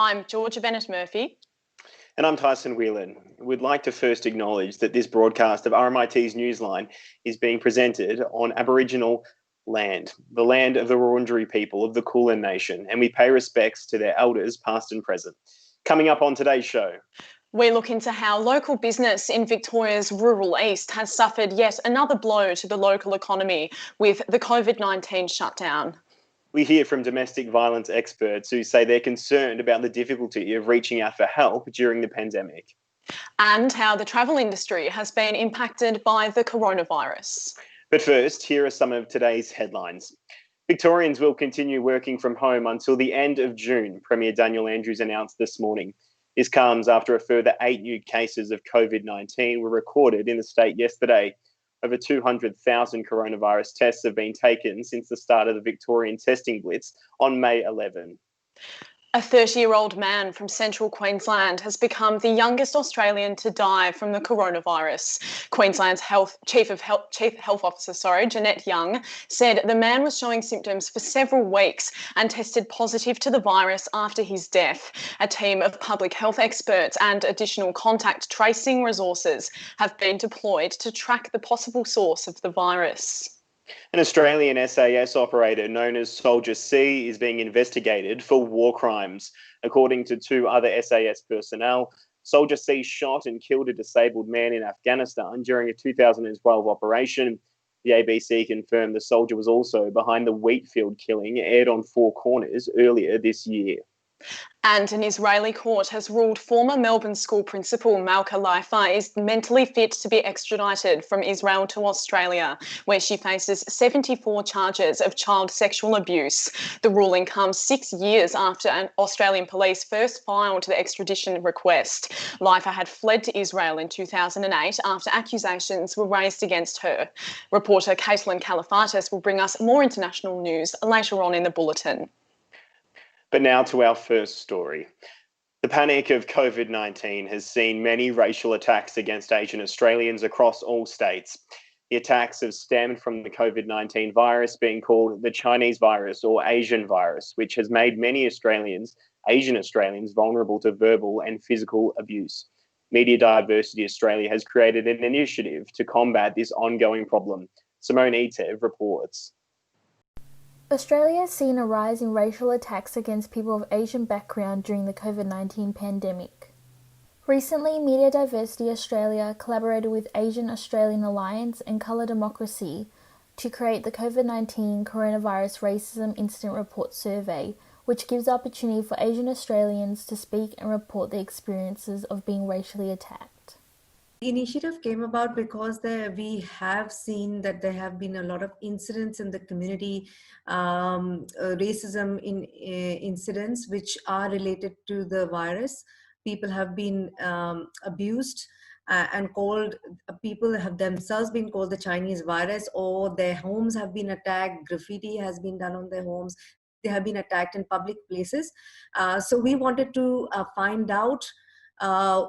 I'm Georgia Bennett-Murphy. And I'm Tyson Whelan. We'd like to first acknowledge that this broadcast of RMIT's Newsline is being presented on Aboriginal land, the land of the Wurundjeri people of the Kulin Nation, and we pay respects to their elders, past and present. Coming up on today's show, we look into how local business in Victoria's rural east has suffered yet another blow to the local economy with the COVID-19 shutdown. We hear from domestic violence experts who say they're concerned about the difficulty of reaching out for help during the pandemic. And how the travel industry has been impacted by the coronavirus. But first, here are some of today's headlines. Victorians will continue working from home until the end of June, Premier Daniel Andrews announced this morning. This comes after a further 8 new cases of COVID-19 were recorded in the state yesterday. Over 200,000 coronavirus tests have been taken since the start of the Victorian testing blitz on May 11. A 30-year-old man from central Queensland has become the youngest Australian to die from the coronavirus. Queensland's Chief Health Officer, Jeanette Young, said the man was showing symptoms for several weeks and tested positive to the virus after his death. A team of public health experts and additional contact tracing resources have been deployed to track the possible source of the virus. An Australian SAS operator known as Soldier C is being investigated for war crimes. According to two other SAS personnel, Soldier C shot and killed a disabled man in Afghanistan during a 2012 operation. The ABC confirmed the soldier was also behind the Wheatfield killing aired on Four Corners earlier this year. And an Israeli court has ruled former Melbourne school principal Malka Leifer is mentally fit to be extradited from Israel to Australia, where she faces 74 charges of child sexual abuse. The ruling comes 6 years after Australian police first filed the extradition request. Leifer had fled to Israel in 2008 after accusations were raised against her. Reporter Caitlin Kalifatis will bring us more international news later on in the bulletin. But now to our first story. The panic of COVID-19 has seen many racial attacks against Asian Australians across all states. The attacks have stemmed from the COVID-19 virus being called the Chinese virus or Asian virus, which has made many Asian Australians, vulnerable to verbal and physical abuse. Media Diversity Australia has created an initiative to combat this ongoing problem. Simone Etev reports. Australia has seen a rise in racial attacks against people of Asian background during the COVID-19 pandemic. Recently, Media Diversity Australia collaborated with Asian Australian Alliance and Colour Democracy to create the COVID-19 Coronavirus Racism Incident Report Survey, which gives opportunity for Asian Australians to speak and report their experiences of being racially attacked. The initiative came about because we have seen that there have been a lot of incidents in the community, racism incidents which are related to the virus. People have been abused and called, people have themselves been called the Chinese virus, or their homes have been attacked, graffiti has been done on their homes, they have been attacked in public places. So we wanted to find out where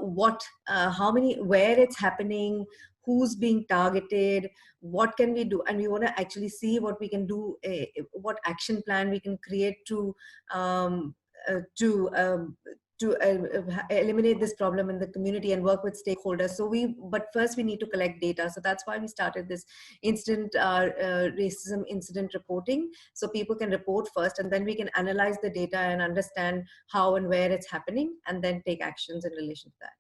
it's happening, who's being targeted, what can we do, and we want to actually see what we can do, what action plan we can create to eliminate this problem in the community and work with stakeholders. But first we need to collect data. So that's why we started this racism incident reporting. So people can report first, and then we can analyze the data and understand how and where it's happening, and then take actions in relation to that.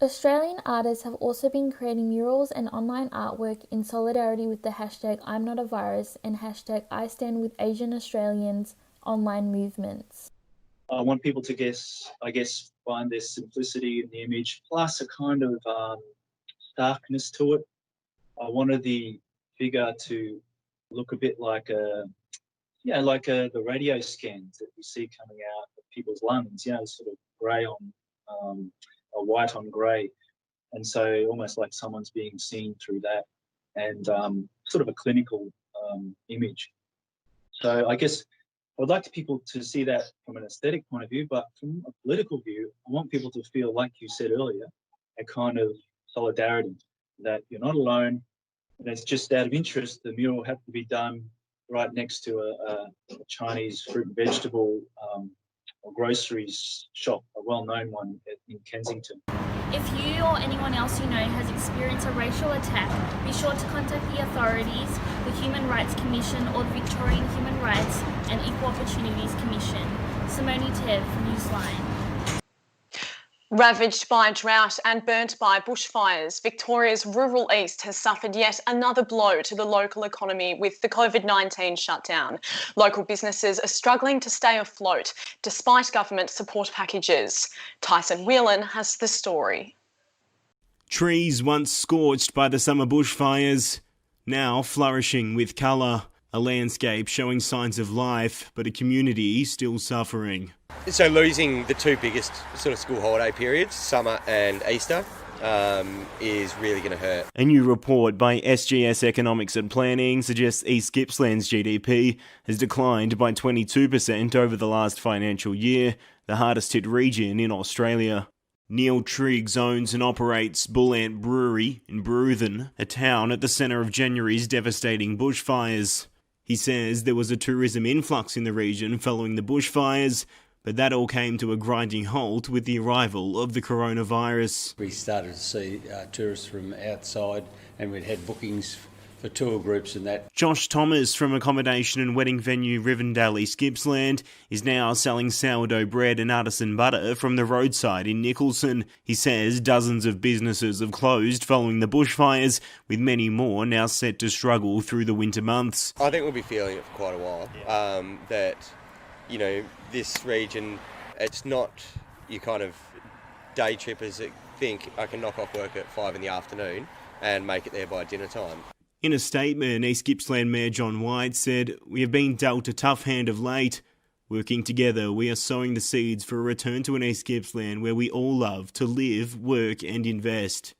Australian artists have also been creating murals and online artwork in solidarity with the hashtag I'm Not a Virus and hashtag I Stand With Asian Australians online movements. I want people to find their simplicity in the image, plus a kind of darkness to it. I wanted the figure to look a bit like the radio scans that you see coming out of people's lungs, sort of grey on white on grey, and so almost like someone's being seen through that, and sort of a clinical image. So I guess I would like people to see that from an aesthetic point of view, but from a political view, I want people to feel, like you said earlier, a kind of solidarity, that you're not alone, and it's just out of interest. The mural had to be done right next to a Chinese fruit and vegetable groceries shop, a well-known one in Kensington. If you or anyone else you know has experienced a racial attack, be sure to contact the authorities, the Human Rights Commission or the Victorian Human Rights and Equal Opportunities Commission. Simone Tev, Newsline. Ravaged by drought and burnt by bushfires, Victoria's rural east has suffered yet another blow to the local economy with the COVID-19 shutdown. Local businesses are struggling to stay afloat despite government support packages. Tyson Whelan has the story. Trees once scorched by the summer bushfires, now flourishing with colour. A landscape showing signs of life, but a community still suffering. So losing the two biggest sort of school holiday periods, summer and Easter, is really going to hurt. A new report by SGS Economics and Planning suggests East Gippsland's GDP has declined by 22% over the last financial year, the hardest hit region in Australia. Neil Triggs owns and operates Bull Ant Brewery in Bruthen, a town at the centre of January's devastating bushfires. He says there was a tourism influx in the region following the bushfires, but that all came to a grinding halt with the arrival of the coronavirus. We started to see tourists from outside, and we'd had bookings for tour groups and that. Josh Thomas from accommodation and wedding venue Rivendell, East Gippsland, is now selling sourdough bread and artisan butter from the roadside in Nicholson. He says dozens of businesses have closed following the bushfires, with many more now set to struggle through the winter months. I think we'll be feeling it for quite a while. That, you know, this region, it's not your kind of day trippers that think I can knock off work at 5 in the afternoon and make it there by dinner time. In a statement, East Gippsland Mayor John White said, "We have been dealt a tough hand of late. Working together, we are sowing the seeds for a return to an East Gippsland where we all love to live, work and invest."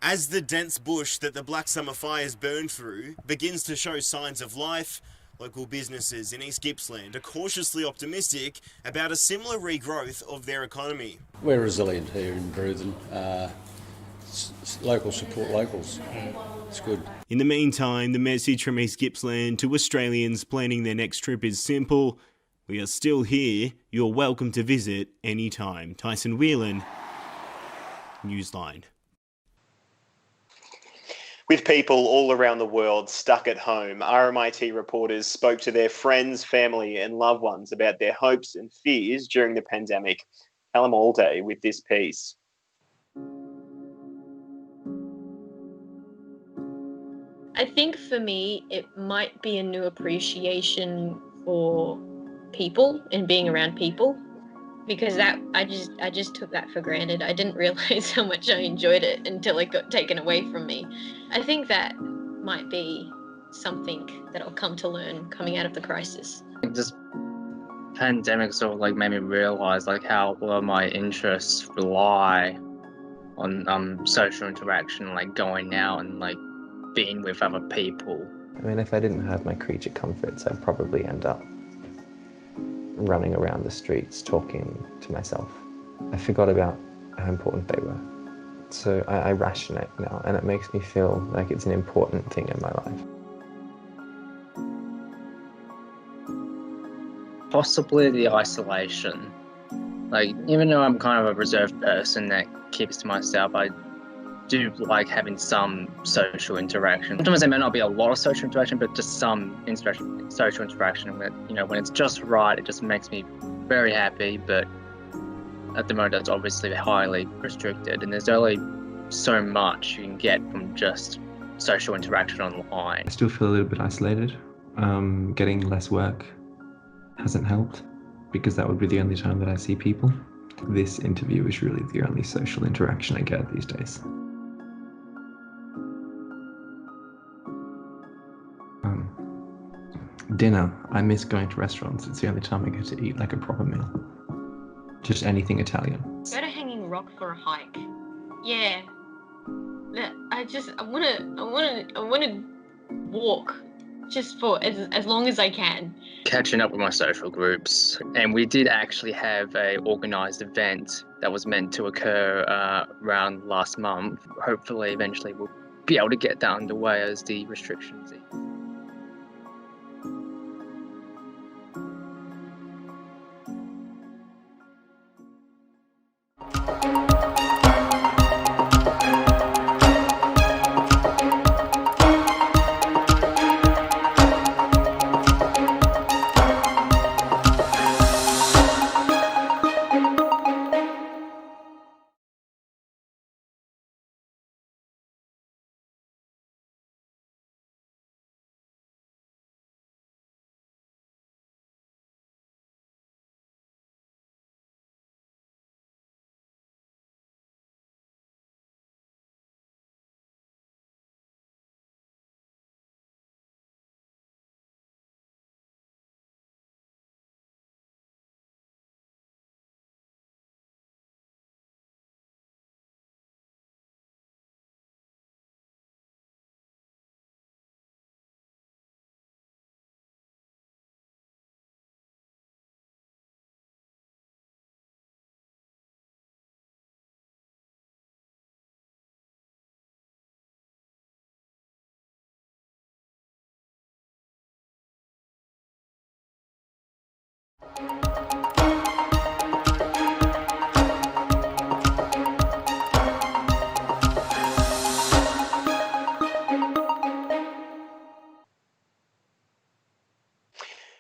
As the dense bush that the Black Summer fires burned through begins to show signs of life, local businesses in East Gippsland are cautiously optimistic about a similar regrowth of their economy. We're resilient here in Bruthen. Local support locals. It's good. In the meantime, the message from East Gippsland to Australians planning their next trip is simple. We are still here. You're welcome to visit anytime. Tyson Whelan, Newsline. With people all around the world stuck at home, RMIT reporters spoke to their friends, family and loved ones about their hopes and fears during the pandemic. Callum Alday with this piece. I think for me, it might be a new appreciation for people and being around people, because that I just took that for granted. I didn't realize how much I enjoyed it until it got taken away from me. I think that might be something that I'll come to learn coming out of the crisis. This pandemic sort of like made me realize like how a lot of my interests rely on social interaction, like going out and like being with other people. I mean, if I didn't have my creature comforts, I'd probably end up running around the streets talking to myself. I forgot about how important they were. So I ration it now, and it makes me feel like it's an important thing in my life. Possibly the isolation. Like, even though I'm kind of a reserved person that keeps to myself, I do like having some social interaction. Sometimes there may not be a lot of social interaction, but just some social interaction. When it's just right, it just makes me very happy. But at the moment, that's obviously highly restricted, and there's only so much you can get from just social interaction online. I still feel a little bit isolated. Getting less work hasn't helped, because that would be the only time that I see people. This interview is really the only social interaction I get these days. Dinner. I miss going to restaurants. It's the only time I get to eat like a proper meal. Just anything Italian. Go to Hanging Rock for a hike. Yeah. I wanna walk just for as long as I can. Catching up with my social groups, and we did actually have a organised event that was meant to occur around last month. Hopefully, eventually, we'll be able to get that underway as the restrictions ease.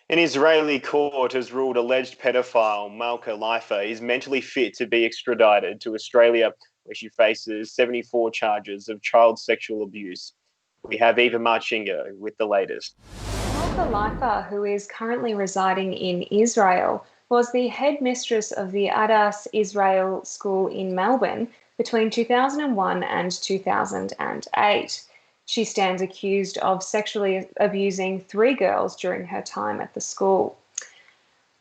An Israeli court has ruled alleged pedophile Malka Leifer is mentally fit to be extradited to Australia, where she faces 74 charges of child sexual abuse. We have Eva Marchingo with the latest. Malka Leifer, who is currently residing in Israel, was the headmistress of the Adas Israel School in Melbourne between 2001 and 2008. She stands accused of sexually abusing 3 girls during her time at the school.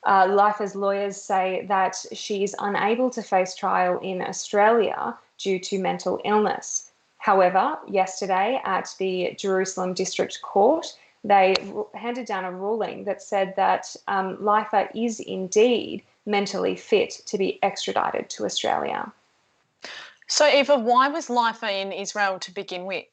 Leifer's lawyers say that she is unable to face trial in Australia due to mental illness. However, yesterday at the Jerusalem District Court, they handed down a ruling that said that Leifer is indeed mentally fit to be extradited to Australia. So, Eva, why was Leifer in Israel to begin with?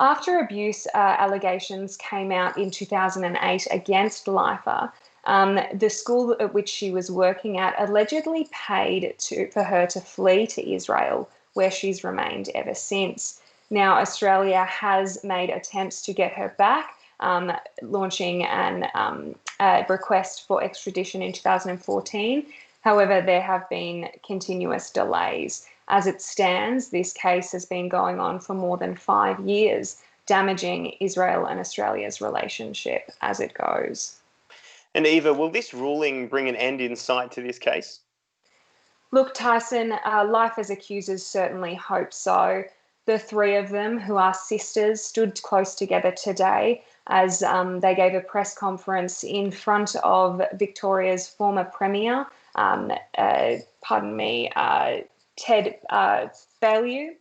After abuse allegations came out in 2008 against Leifer, the school at which she was working at allegedly paid for her to flee to Israel, where she's remained ever since. Now, Australia has made attempts to get her back, launching a request for extradition in 2014. However, there have been continuous delays. As it stands, this case has been going on for more than 5 years, damaging Israel and Australia's relationship as it goes. And Eva, will this ruling bring an end in sight to this case? Look, Tyson, Leifer's accusers certainly hope so. The 3 of them, who are sisters, stood close together today as they gave a press conference in front of Victoria's former Premier, Ted Baillieu.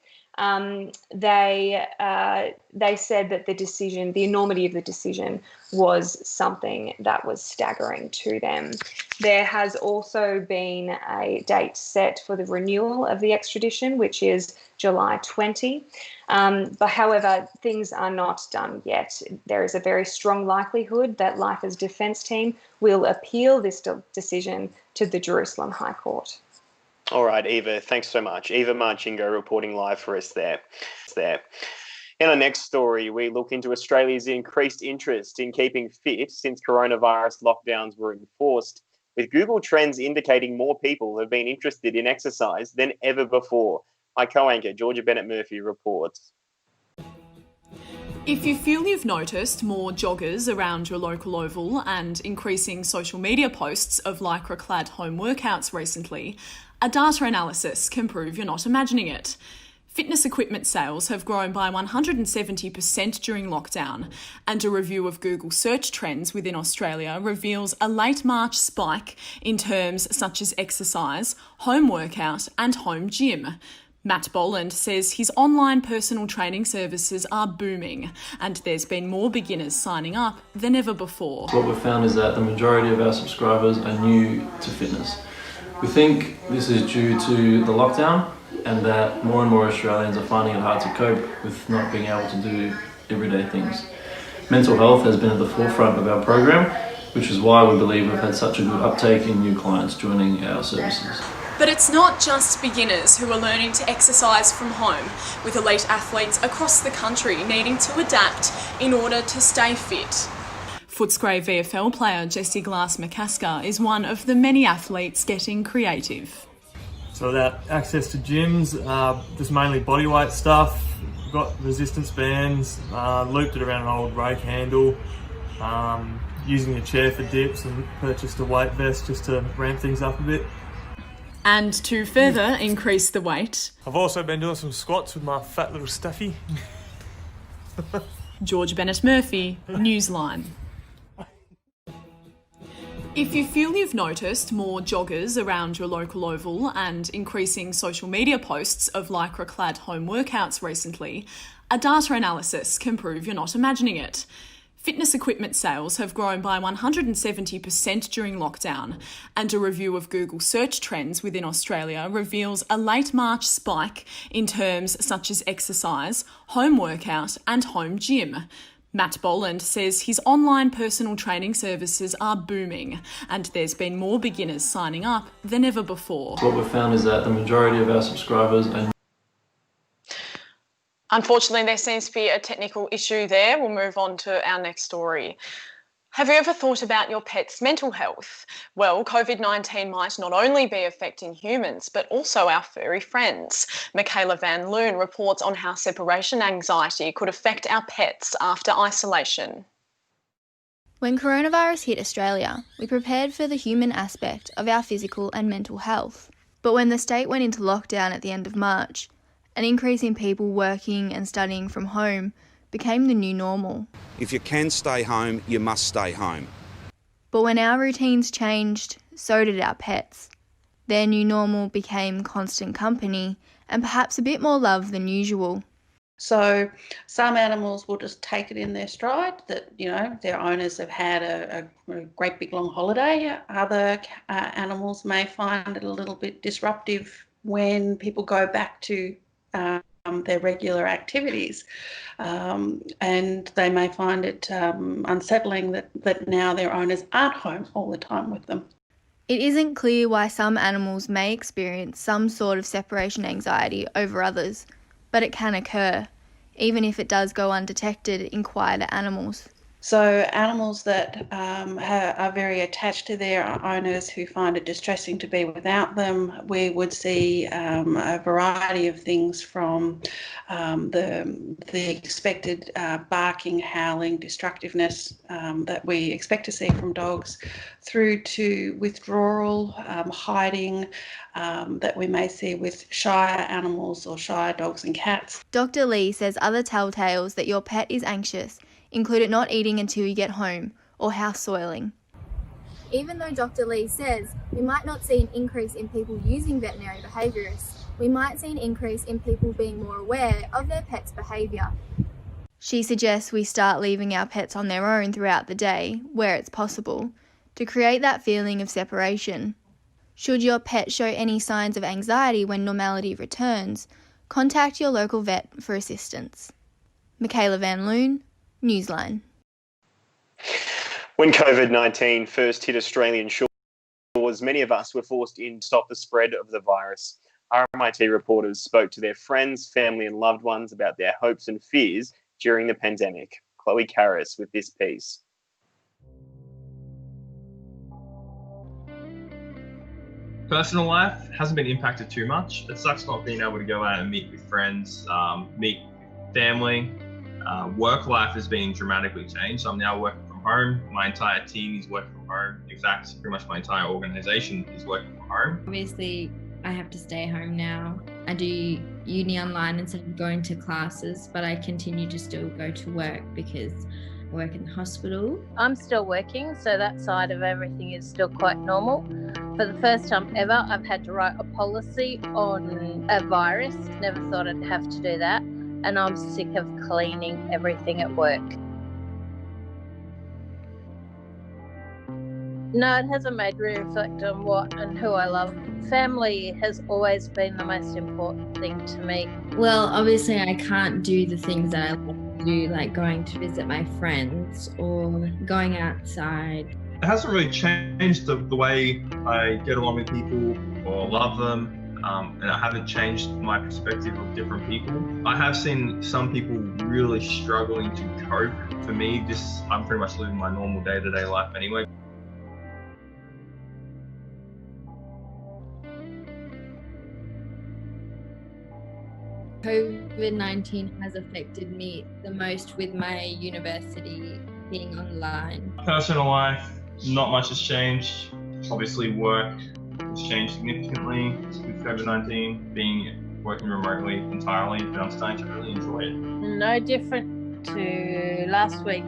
They said that the enormity of the decision was something that was staggering to them. There has also been a date set for the renewal of the extradition, which is July 20. But however, things are not done yet. There is a very strong likelihood that Leifer's defence team will appeal this decision to the Jerusalem High Court. All right, Eva, thanks so much. Eva Marchingo reporting live for us there. In our next story, we look into Australia's increased interest in keeping fit since coronavirus lockdowns were enforced, with Google Trends indicating more people have been interested in exercise than ever before. My co-anchor, Georgia Bennett-Murphy, reports. If you feel you've noticed more joggers around your local oval and increasing social media posts of lycra-clad home workouts recently, a data analysis can prove you're not imagining it. Fitness equipment sales have grown by 170% during lockdown, and a review of Google search trends within Australia reveals a late March spike in terms such as exercise, home workout and home gym. Matt Boland says his online personal training services are booming, and there's been more beginners signing up than ever before. What we've found is that the majority of our subscribers are new to fitness. We think this is due to the lockdown and that more and more Australians are finding it hard to cope with not being able to do everyday things. Mental health has been at the forefront of our program, which is why we believe we've had such a good uptake in new clients joining our services. But it's not just beginners who are learning to exercise from home, with elite athletes across the country needing to adapt in order to stay fit. Footscray VFL player Jesse Glass-McCasker is one of the many athletes getting creative. So without access to gyms, just mainly bodyweight stuff. Got resistance bands, looped it around an old rake handle, using a chair for dips, and purchased a weight vest just to ramp things up a bit. And to further increase the weight, I've also been doing some squats with my fat little stuffy. George Bennett-Murphy, Newsline. If you feel you've noticed more joggers around your local oval and increasing social media posts of lycra-clad home workouts recently, a data analysis can prove you're not imagining it. Fitness equipment sales have grown by 170% during lockdown, and a review of Google search trends within Australia reveals a late March spike in terms such as exercise, home workout and home gym. Matt Boland says his online personal training services are booming, and there's been more beginners signing up than ever before. What we've found is that the majority of our subscribers are... Unfortunately, there seems to be a technical issue there. We'll move on to our next story. Have you ever thought about your pet's mental health? Well, COVID-19 might not only be affecting humans, but also our furry friends. Michaela Van Loon reports on how separation anxiety could affect our pets after isolation. When coronavirus hit Australia, we prepared for the human aspect of our physical and mental health. But when the state went into lockdown at the end of March, an increase in people working and studying from home became the new normal. If you can stay home, you must stay home. But when our routines changed, so did our pets. Their new normal became constant company and perhaps a bit more love than usual. So some animals will just take it in their stride that, their owners have had a great big long holiday. Other animals may find it a little bit disruptive when people go back to their regular activities, and they may find it unsettling that now their owners aren't home all the time with them. It isn't clear why some animals may experience some sort of separation anxiety over others, but it can occur, even if it does go undetected in quieter animals. So animals that are very attached to their owners who find it distressing to be without them, we would see a variety of things from the expected barking, howling, destructiveness that we expect to see from dogs, through to withdrawal, hiding, that we may see with shyer animals or shyer dogs and cats. Dr. Lee says other telltales that your pet is anxious include it not eating until you get home or house soiling. Even though Dr. Lee says we might not see an increase in people using veterinary behaviourists, we might see an increase in people being more aware of their pet's behaviour. She suggests we start leaving our pets on their own throughout the day, where it's possible, to create that feeling of separation. Should your pet show any signs of anxiety when normality returns, contact your local vet for assistance. Michaela Van Loon, Newsline. When COVID-19 first hit Australian shores, many of us were forced in to stop the spread of the virus. RMIT reporters spoke to their friends, family and loved ones about their hopes and fears during the pandemic. Chloe Karras with this piece. Personal life hasn't been impacted too much. It sucks not being able to go out and meet with friends, meet family. Work life has been dramatically changed. I'm now working from home. My entire team is working from home. In fact, pretty much my entire organisation is working from home. Obviously, I have to stay home now. I do uni online instead of going to classes, but I continue to still go to work because I work in the hospital. I'm still working, so that side of everything is still quite normal. For the first time ever, I've had to write a policy on a virus. Never thought I'd have to do that. And I'm sick of cleaning everything at work. No, it hasn't made me reflect on what and who I love. Family has always been the most important thing to me. Well, obviously I can't do the things that I love to do, like going to visit my friends or going outside. It hasn't really changed the way I get along with people or love them. And I haven't changed my perspective of different people. I have seen some people really struggling to cope. For me, I'm pretty much living my normal day-to-day life anyway. COVID-19 has affected me the most with my university being online. Personal life, not much has changed. Obviously work has changed significantly with COVID-19, working remotely entirely, but I'm starting to really enjoy it. No different to last week.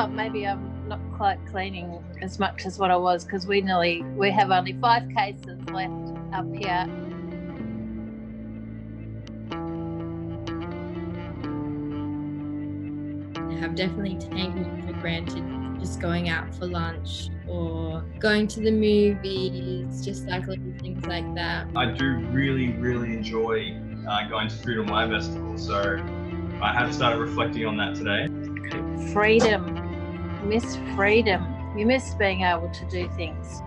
Maybe I'm not quite cleaning as much as what I was because we have only 5 cases left up here. I have definitely taken for granted just going out for lunch or going to the movies, just like little things like that. I do really, really enjoy going to Food and Wine Festival, so I have started reflecting on that today. Freedom. You miss freedom. You miss being able to do things.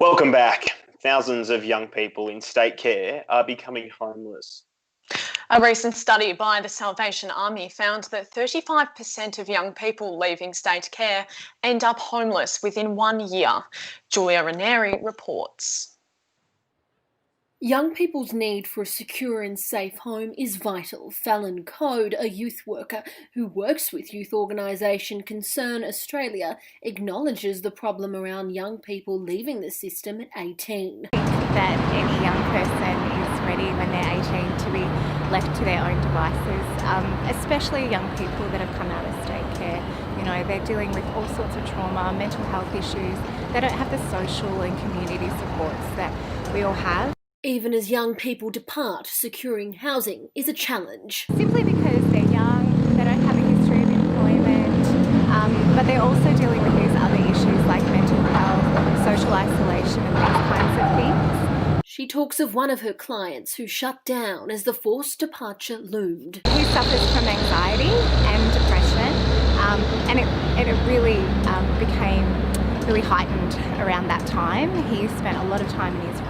Welcome back. Thousands of young people in state care are becoming homeless. A recent study by the Salvation Army found that 35% of young people leaving state care end up homeless within 1 year. Julia Ranieri reports. Young people's need for a secure and safe home is vital. Fallon Code, a youth worker who works with youth organisation Concern Australia, acknowledges the problem around young people leaving the system at 18. That any young person is ready when they're 18 to be left to their own devices, especially young people that have come out of state care. You know, they're dealing with all sorts of trauma, mental health issues. They don't have the social and community supports that we all have. Even as young people depart, securing housing is a challenge. Simply because they're young, they don't have a history of employment, but they're also dealing with these other issues like mental health, social isolation and these kinds of things. She talks of one of her clients who shut down as the forced departure loomed. He suffers from anxiety and depression, and it really became really heightened around that time. He spent a lot of time in his room,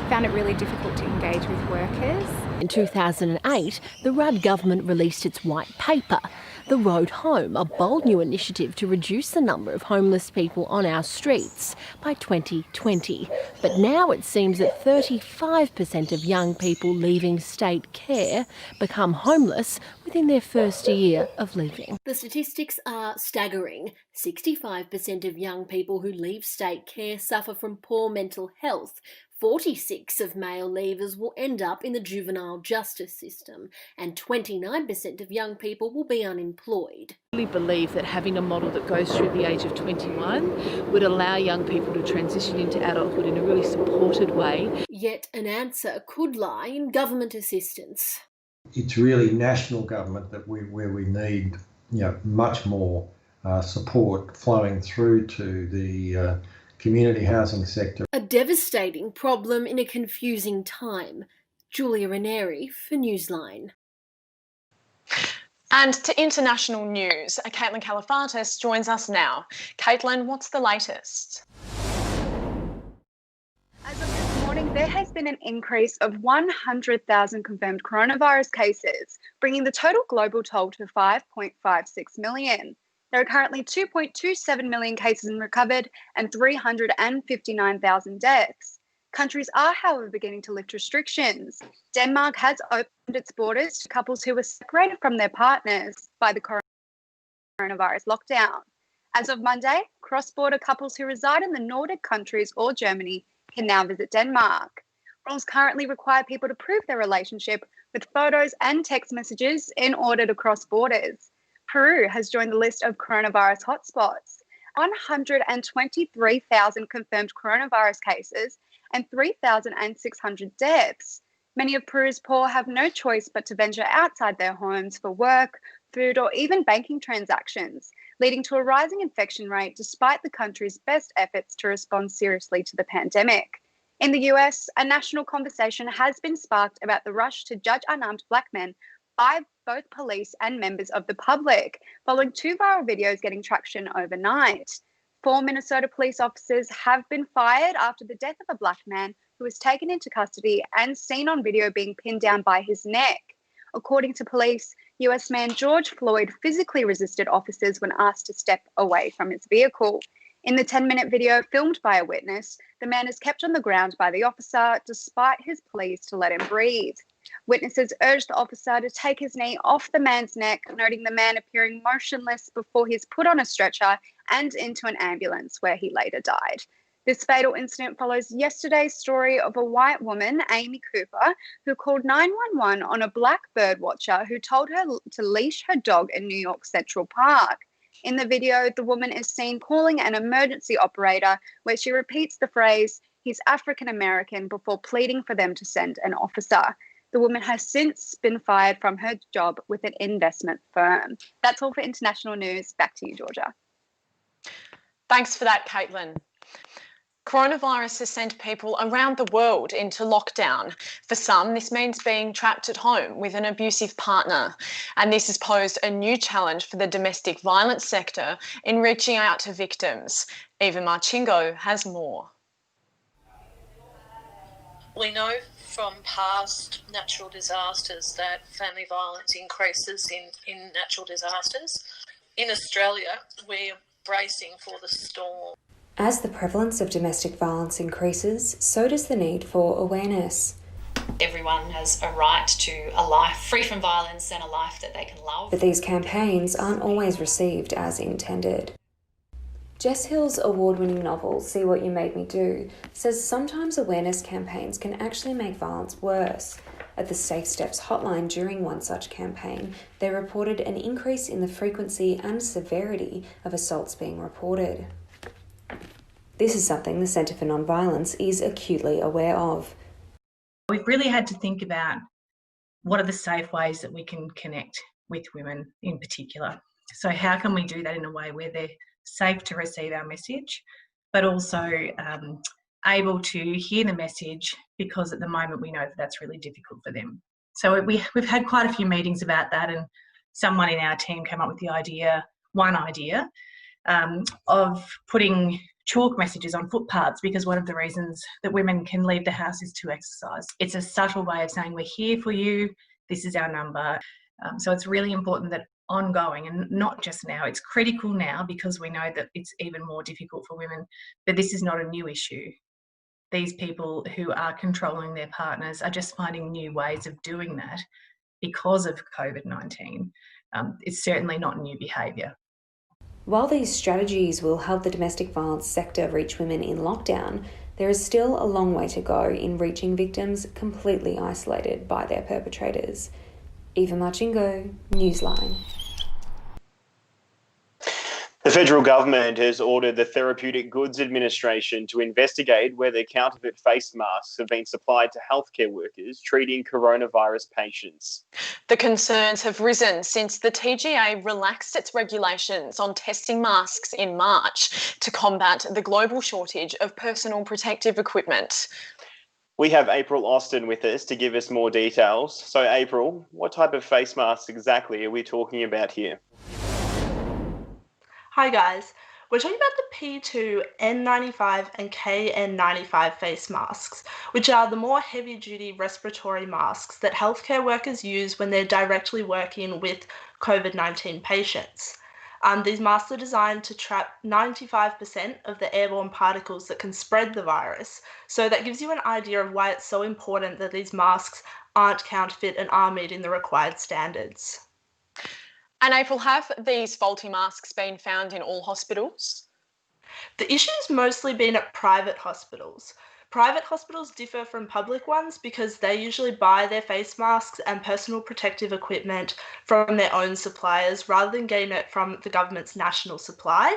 found it really difficult to engage with workers. In 2008, the Rudd government released its white paper, The Road Home, a bold new initiative to reduce the number of homeless people on our streets by 2020. But now it seems that 35% of young people leaving state care become homeless within their first year of leaving. The statistics are staggering. 65% of young people who leave state care suffer from poor mental health. 46% of male leavers will end up in the juvenile justice system, and 29% of young people will be unemployed. I really believe that having a model that goes through the age of 21 would allow young people to transition into adulthood in a really supported way. Yet an answer could lie in government assistance. It's really national government where we need, much more support flowing through to the community housing sector. A devastating problem in a confusing time. Julia Ranieri for Newsline. And to international news, Caitlin Califatis joins us now. Caitlin, what's the latest? As of this morning, there has been an increase of 100,000 confirmed coronavirus cases, bringing the total global toll to 5.56 million. There are currently 2.27 million cases recovered and 359,000 deaths. Countries are, however, beginning to lift restrictions. Denmark has opened its borders to couples who were separated from their partners by the coronavirus lockdown. As of Monday, cross-border couples who reside in the Nordic countries or Germany can now visit Denmark. Rules currently require people to prove their relationship with photos and text messages in order to cross borders. Peru has joined the list of coronavirus hotspots. 123,000 confirmed coronavirus cases and 3,600 deaths. Many of Peru's poor have no choice but to venture outside their homes for work, food, or even banking transactions, leading to a rising infection rate despite the country's best efforts to respond seriously to the pandemic. In the US, a national conversation has been sparked about the rush to judge unarmed black men by both police and members of the public, following 2 viral videos getting traction overnight. 4 Minnesota police officers have been fired after the death of a black man who was taken into custody and seen on video being pinned down by his neck. According to police, US man George Floyd physically resisted officers when asked to step away from his vehicle. In the 10-minute video filmed by a witness, the man is kept on the ground by the officer despite his pleas to let him breathe. Witnesses urged the officer to take his knee off the man's neck, noting the man appearing motionless before he's put on a stretcher and into an ambulance where he later died. This fatal incident follows yesterday's story of a white woman, Amy Cooper, who called 911 on a black bird watcher who told her to leash her dog in New York Central Park. In the video, the woman is seen calling an emergency operator where she repeats the phrase, "He's African American," before pleading for them to send an officer. The woman has since been fired from her job with an investment firm. That's all for international news. Back to you, Georgia. Thanks for that, Caitlin. Coronavirus has sent people around the world into lockdown. For some, this means being trapped at home with an abusive partner. And this has posed a new challenge for the domestic violence sector in reaching out to victims. Eva Marchingo has more. We know from past natural disasters that family violence increases in natural disasters. In Australia, we're bracing for the storm. As the prevalence of domestic violence increases, so does the need for awareness. Everyone has a right to a life free from violence and a life that they can love. But these campaigns aren't always received as intended. Jess Hill's award-winning novel, See What You Made Me Do, says sometimes awareness campaigns can actually make violence worse. At the Safe Steps hotline during one such campaign, they reported an increase in the frequency and severity of assaults being reported. This is something the Centre for Non-Violence is acutely aware of. We've really had to think about what are the safe ways that we can connect with women in particular. So how can we do that in a way where they're safe to receive our message, but also able to hear the message, because at the moment we know that that's really difficult for them. So we've had quite a few meetings about that, and someone in our team came up with one idea of putting chalk messages on footpaths, because one of the reasons that women can leave the house is to exercise. It's a subtle way of saying we're here for you, this is our number. So it's really important that ongoing, and not just now, it's critical now because we know that it's even more difficult for women, but this is not a new issue. These people who are controlling their partners are just finding new ways of doing that because of COVID-19. It's certainly not new behaviour. While these strategies will help the domestic violence sector reach women in lockdown, there is still a long way to go in reaching victims completely isolated by their perpetrators. Eva Marchingo, Newsline. The federal government has ordered the Therapeutic Goods Administration to investigate whether counterfeit face masks have been supplied to healthcare workers treating coronavirus patients. The concerns have risen since the TGA relaxed its regulations on testing masks in March to combat the global shortage of personal protective equipment. We have April Austin with us to give us more details. So April, what type of face masks exactly are we talking about here? Hi guys, we're talking about the P2 N95 and KN95 face masks, which are the more heavy-duty respiratory masks that healthcare workers use when they're directly working with COVID-19 patients. These masks are designed to trap 95% of the airborne particles that can spread the virus, so that gives you an idea of why it's so important that these masks aren't counterfeit and are meeting the required standards. And April, have these faulty masks been found in all hospitals? The issue's mostly been at private hospitals. Private hospitals differ from public ones because they usually buy their face masks and personal protective equipment from their own suppliers rather than getting it from the government's national supply.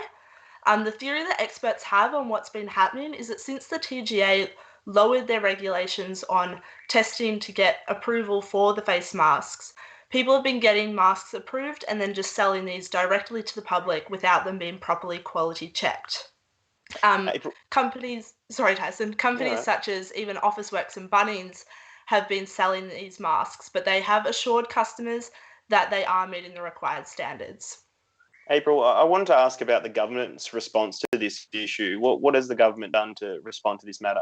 The theory that experts have on what's been happening is that since the TGA lowered their regulations on testing to get approval for the face masks, people have been getting masks approved and then just selling these directly to the public without them being properly quality checked. Companies such as even Officeworks and Bunnings have been selling these masks, but they have assured customers that they are meeting the required standards. April, I wanted to ask about the government's response to this issue. What has the government done to respond to this matter?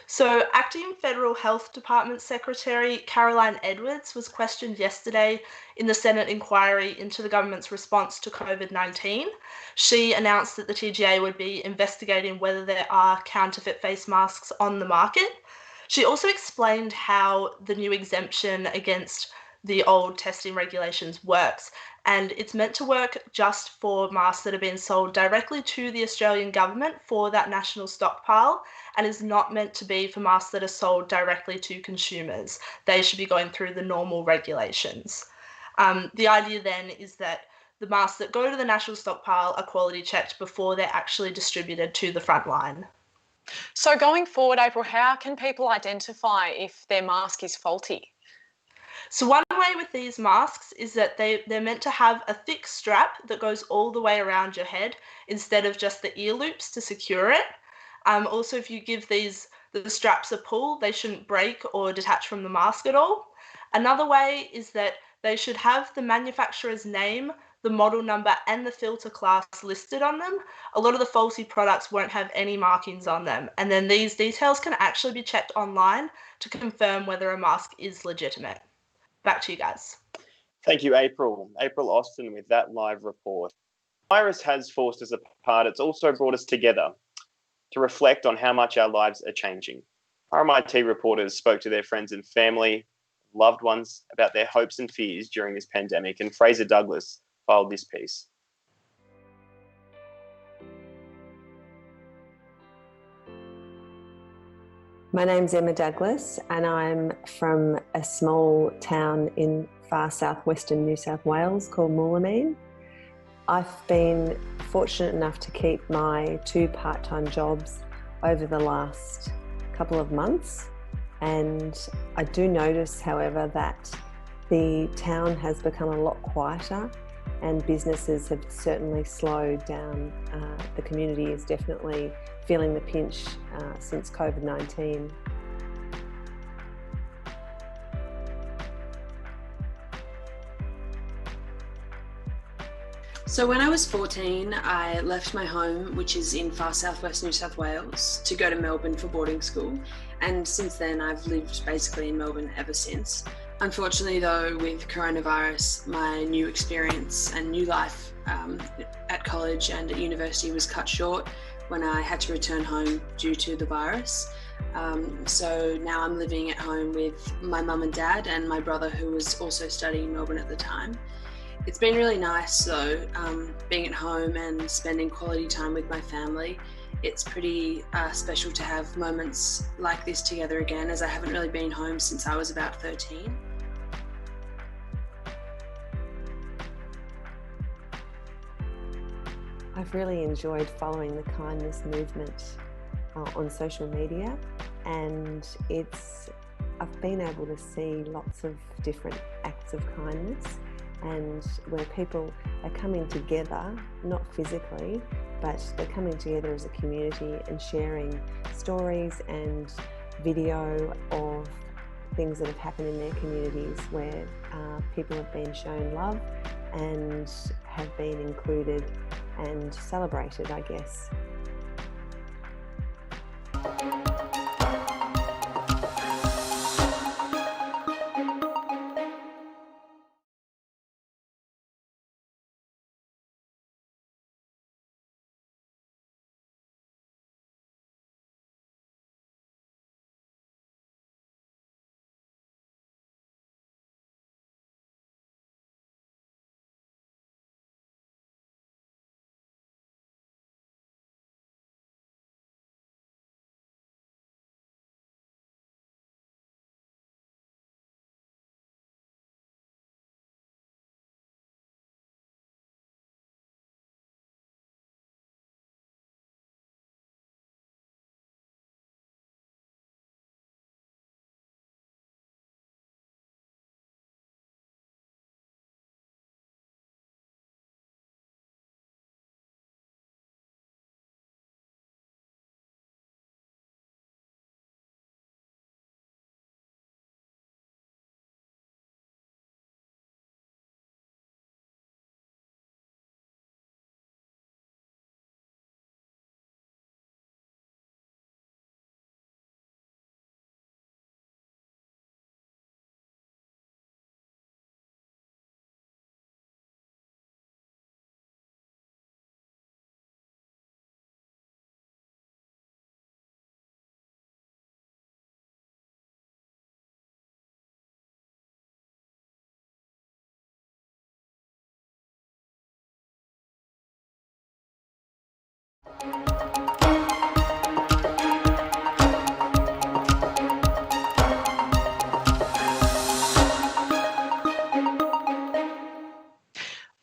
So, Acting Federal Health Department Secretary Caroline Edwards was questioned yesterday in the Senate inquiry into the government's response to COVID-19. She announced that the TGA would be investigating whether there are counterfeit face masks on the market. She also explained how the new exemption against the old testing regulations works, and it's meant to work just for masks that are being sold directly to the Australian government for that national stockpile, and is not meant to be for masks that are sold directly to consumers. They should be going through the normal regulations. The idea then is that the masks that go to the national stockpile are quality checked before they're actually distributed to the front line. So going forward, April, how can people identify if their mask is faulty? So one way with these masks is that they're meant to have a thick strap that goes all the way around your head instead of just the ear loops to secure it. Also, if you give the straps a pull, they shouldn't break or detach from the mask at all. Another way is that they should have the manufacturer's name, the model number, and the filter class listed on them. A lot of the faulty products won't have any markings on them. And then these details can actually be checked online to confirm whether a mask is legitimate. Back to you guys. Thank you, April. April Austin with that live report. The virus has forced us apart. It's also brought us together to reflect on how much our lives are changing. RMIT reporters spoke to their friends and family, loved ones about their hopes and fears during this pandemic, and Fraser Douglas filed this piece. My name's Emma Douglas and I'm from a small town in far southwestern New South Wales called Moolameen. I've been fortunate enough to keep my 2 part-time jobs over the last couple of months, and I do notice, however, that the town has become a lot quieter and businesses have certainly slowed down. The community is definitely feeling the pinch since COVID-19. So when I was 14, I left my home, which is in far southwest New South Wales, to go to Melbourne for boarding school. And since then, I've lived basically in Melbourne ever since. Unfortunately though, with coronavirus, my new experience and new life at college and at university was cut short when I had to return home due to the virus. So now I'm living at home with my mum and dad and my brother, who was also studying in Melbourne at the time. It's been really nice though, being at home and spending quality time with my family. It's pretty special to have moments like this together again, as I haven't really been home since I was about 13. I've really enjoyed following the kindness movement on social media, and I've been able to see lots of different acts of kindness, and where people are coming together, not physically, but they're coming together as a community and sharing stories and video of things that have happened in their communities where people have been shown love and have been included and celebrated, I guess.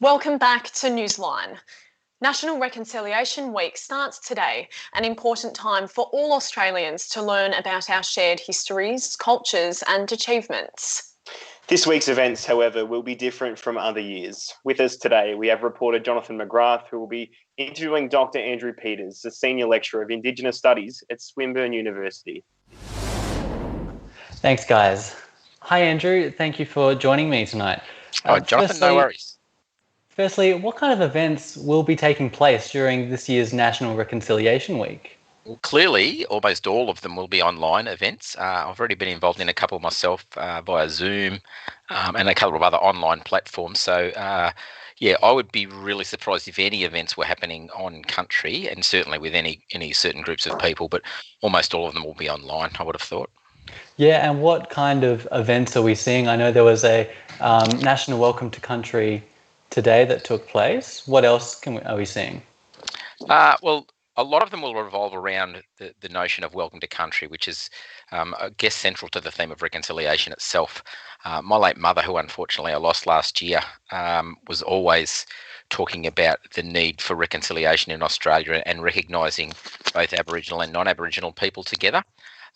Welcome back to Newsline. National Reconciliation Week starts today, an important time for all Australians to learn about our shared histories, cultures and achievements. This week's events, however, will be different from other years. With us today, we have reporter Jonathan McGrath, who will be interviewing Dr. Andrew Peters, the Senior Lecturer of Indigenous Studies at Swinburne University. Thanks, guys. Hi, Andrew. Thank you for joining me tonight. Jonathan, no worries. Firstly, what kind of events will be taking place during this year's National Reconciliation Week? Well, clearly, almost all of them will be online events. I've already been involved in a couple myself via Zoom and a couple of other online platforms. So, I would be really surprised if any events were happening on country, and certainly with any certain groups of people, but almost all of them will be online, I would have thought. Yeah, and what kind of events are we seeing? I know there was a National Welcome to Country today that took place. What else are we seeing? Well, a lot of them will revolve around the notion of welcome to country, which is, I guess, central to the theme of reconciliation itself. My late mother, who unfortunately I lost last year, was always talking about the need for reconciliation in Australia and recognising both Aboriginal and non-Aboriginal people together.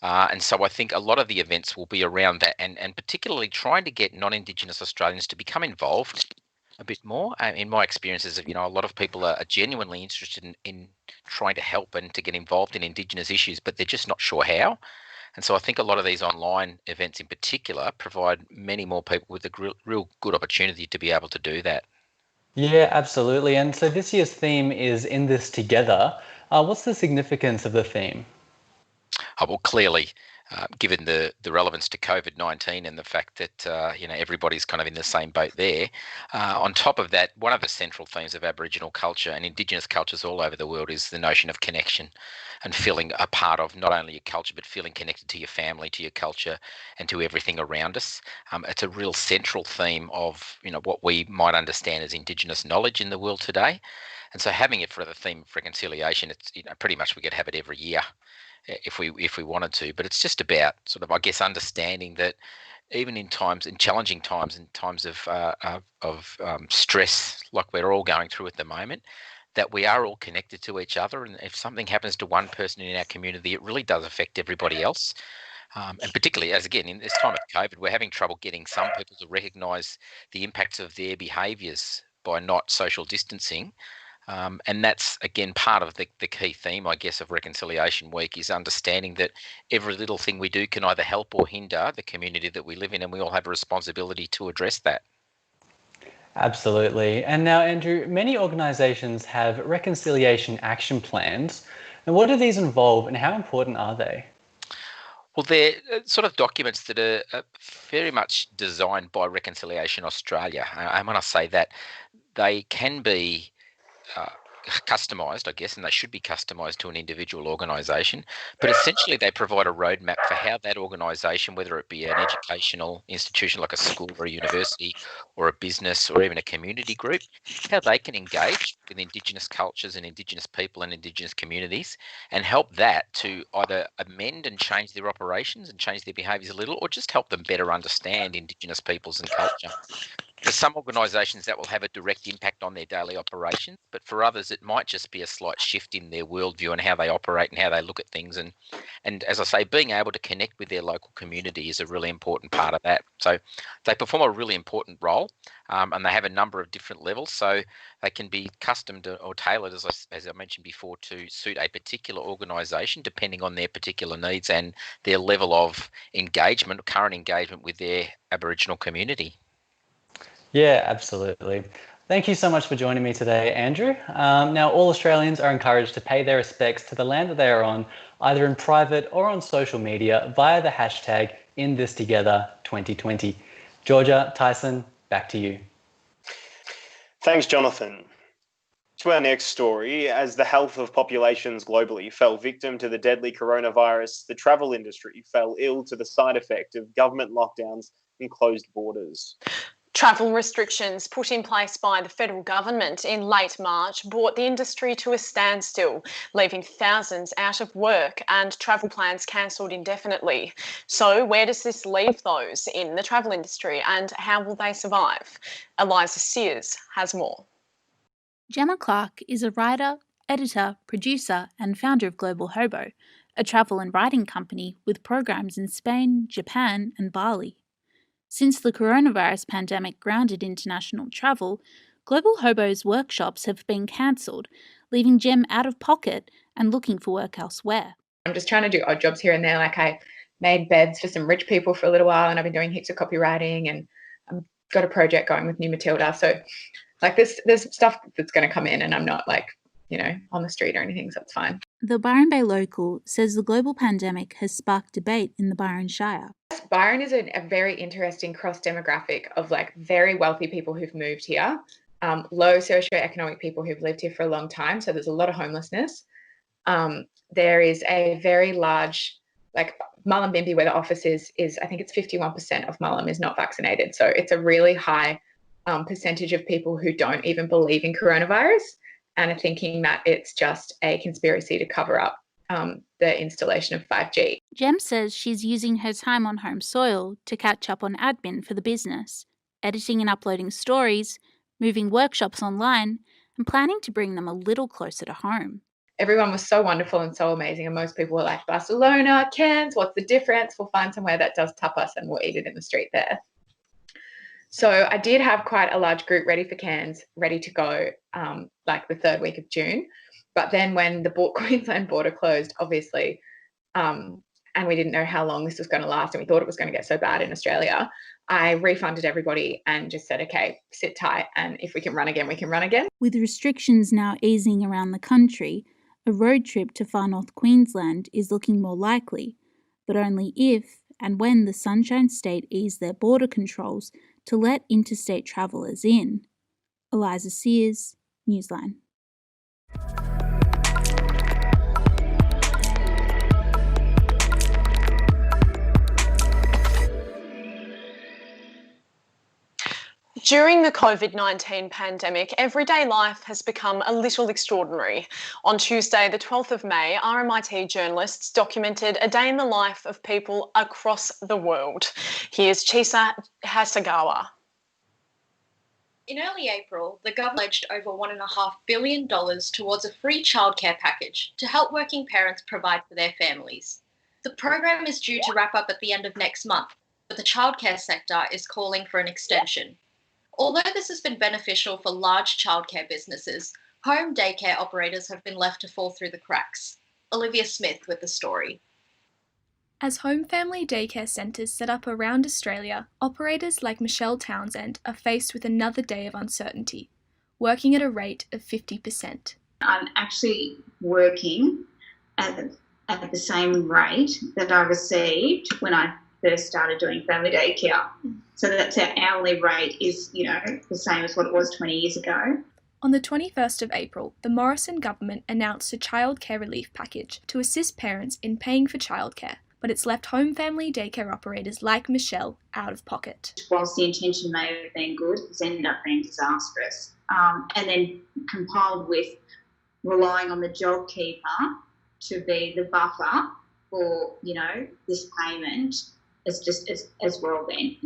And so I think a lot of the events will be around that, and particularly trying to get non-Indigenous Australians to become involved a bit more. In my experiences, a lot of people are genuinely interested in trying to help and to get involved in Indigenous issues, but they're just not sure how. And so I think a lot of these online events in particular provide many more people with a real good opportunity to be able to do that. Yeah, absolutely. And so this year's theme is In This Together. What's the significance of the theme? Well, clearly, given the relevance to COVID-19 and the fact that everybody's kind of in the same boat there. On top of that, one of the central themes of Aboriginal culture and Indigenous cultures all over the world is the notion of connection and feeling a part of not only your culture, but feeling connected to your family, to your culture, and to everything around us. It's a real central theme of what we might understand as Indigenous knowledge in the world today. And so having it for the theme of reconciliation, it's pretty much we could have it every year if we wanted to, but it's just about sort of, I guess, understanding that even in challenging times, in times of stress like we're all going through at the moment, that we are all connected to each other, and if something happens to one person in our community, it really does affect everybody else. And particularly as, again, in this time of COVID, we're having trouble getting some people to recognise the impacts of their behaviours by not social distancing. And that's, again, part of the key theme, I guess, of Reconciliation Week is understanding that every little thing we do can either help or hinder the community that we live in, and we all have a responsibility to address that. Absolutely. And now, Andrew, many organisations have reconciliation action plans. And what do these involve and how important are they? Well, they're sort of documents that are very much designed by Reconciliation Australia. And when I say that, they can be customised, I guess, and they should be customised to an individual organisation. But essentially, they provide a roadmap for how that organisation, whether it be an educational institution like a school or a university or a business or even a community group, how they can engage with Indigenous cultures and Indigenous people and Indigenous communities and help that to either amend and change their operations and change their behaviours a little, or just help them better understand Indigenous peoples and culture. For some organisations, that will have a direct impact on their daily operations, but for others, it might just be a slight shift in their worldview and how they operate and how they look at things. And as I say, being able to connect with their local community is a really important part of that. So they perform a really important role, and they have a number of different levels. So they can be customed or tailored, as I mentioned before, to suit a particular organisation, depending on their particular needs and their level of engagement, current engagement with their Aboriginal community. Yeah, absolutely. Thank you so much for joining me today, Andrew. Now, all Australians are encouraged to pay their respects to the land that they are on, either in private or on social media via the hashtag #InThisTogether2020. Georgia, Tyson, back to you. Thanks, Jonathan. To our next story, as the health of populations globally fell victim to the deadly coronavirus, the travel industry fell ill to the side effect of government lockdowns and closed borders. Travel restrictions put in place by the federal government in late March brought the industry to a standstill, leaving thousands out of work and travel plans cancelled indefinitely. So where does this leave those in the travel industry and how will they survive? Eliza Sears has more. Gemma Clark is a writer, editor, producer and founder of Global Hobo, a travel and writing company with programs in Spain, Japan and Bali. Since the coronavirus pandemic grounded international travel, Global Hobo's workshops have been cancelled, leaving Gem out of pocket and looking for work elsewhere. I'm just trying to do odd jobs here and there. Like I made beds for some rich people for a little while, and I've been doing heaps of copywriting, and I've got a project going with New Matilda. So like there's stuff that's going to come in, and I'm not like, on the street or anything, so it's fine. The Byron Bay local says the global pandemic has sparked debate in the Byron Shire. Byron is a very interesting cross-demographic of like very wealthy people who've moved here, low socioeconomic people who've lived here for a long time. So there's a lot of homelessness. There is a very large, like Mullumbimby, where the office is I think it's 51% of Mullum is not vaccinated. So it's a really high percentage of people who don't even believe in coronavirus and are thinking that it's just a conspiracy to cover up the installation of 5G. Gem says she's using her time on home soil to catch up on admin for the business, editing and uploading stories, moving workshops online, and planning to bring them a little closer to home. Everyone was so wonderful and so amazing, and most people were like, Barcelona, Cairns, what's the difference? We'll find somewhere that does tapas and we'll eat it in the street there. So I did have quite a large group ready for Cairns, ready to go like the third week of June. But then when the Queensland border closed, obviously, and we didn't know how long this was going to last, and we thought it was going to get so bad in Australia, I refunded everybody and just said, okay, sit tight, and if we can run again, we can run again. With restrictions now easing around the country, a road trip to far north Queensland is looking more likely, but only if and when the Sunshine State ease their border controls to let interstate travellers in. Eliza Sears, Newsline. During the COVID-19 pandemic, everyday life has become a little extraordinary. On Tuesday, the 12th of May, RMIT journalists documented a day in the life of people across the world. Here's Chisa Hasagawa. In early April, the government pledged over $1.5 billion towards a free childcare package to help working parents provide for their families. The program is due to wrap up at the end of next month, but the childcare sector is calling for an extension. Although this has been beneficial for large childcare businesses, home daycare operators have been left to fall through the cracks. Olivia Smith with the story. As home family daycare centres set up around Australia, operators like Michelle Townsend are faced with another day of uncertainty, working at a rate of 50%. I'm actually working at the same rate that I received when I first started doing family daycare. So that's our hourly rate is, the same as what it was 20 years ago. On the 21st of April, the Morrison government announced a childcare relief package to assist parents in paying for childcare, but it's left home family daycare operators like Michelle out of pocket. Whilst the intention may have been good, it's ended up being disastrous. And then compiled with relying on the JobKeeper to be the buffer for, this payment, it's just as well then,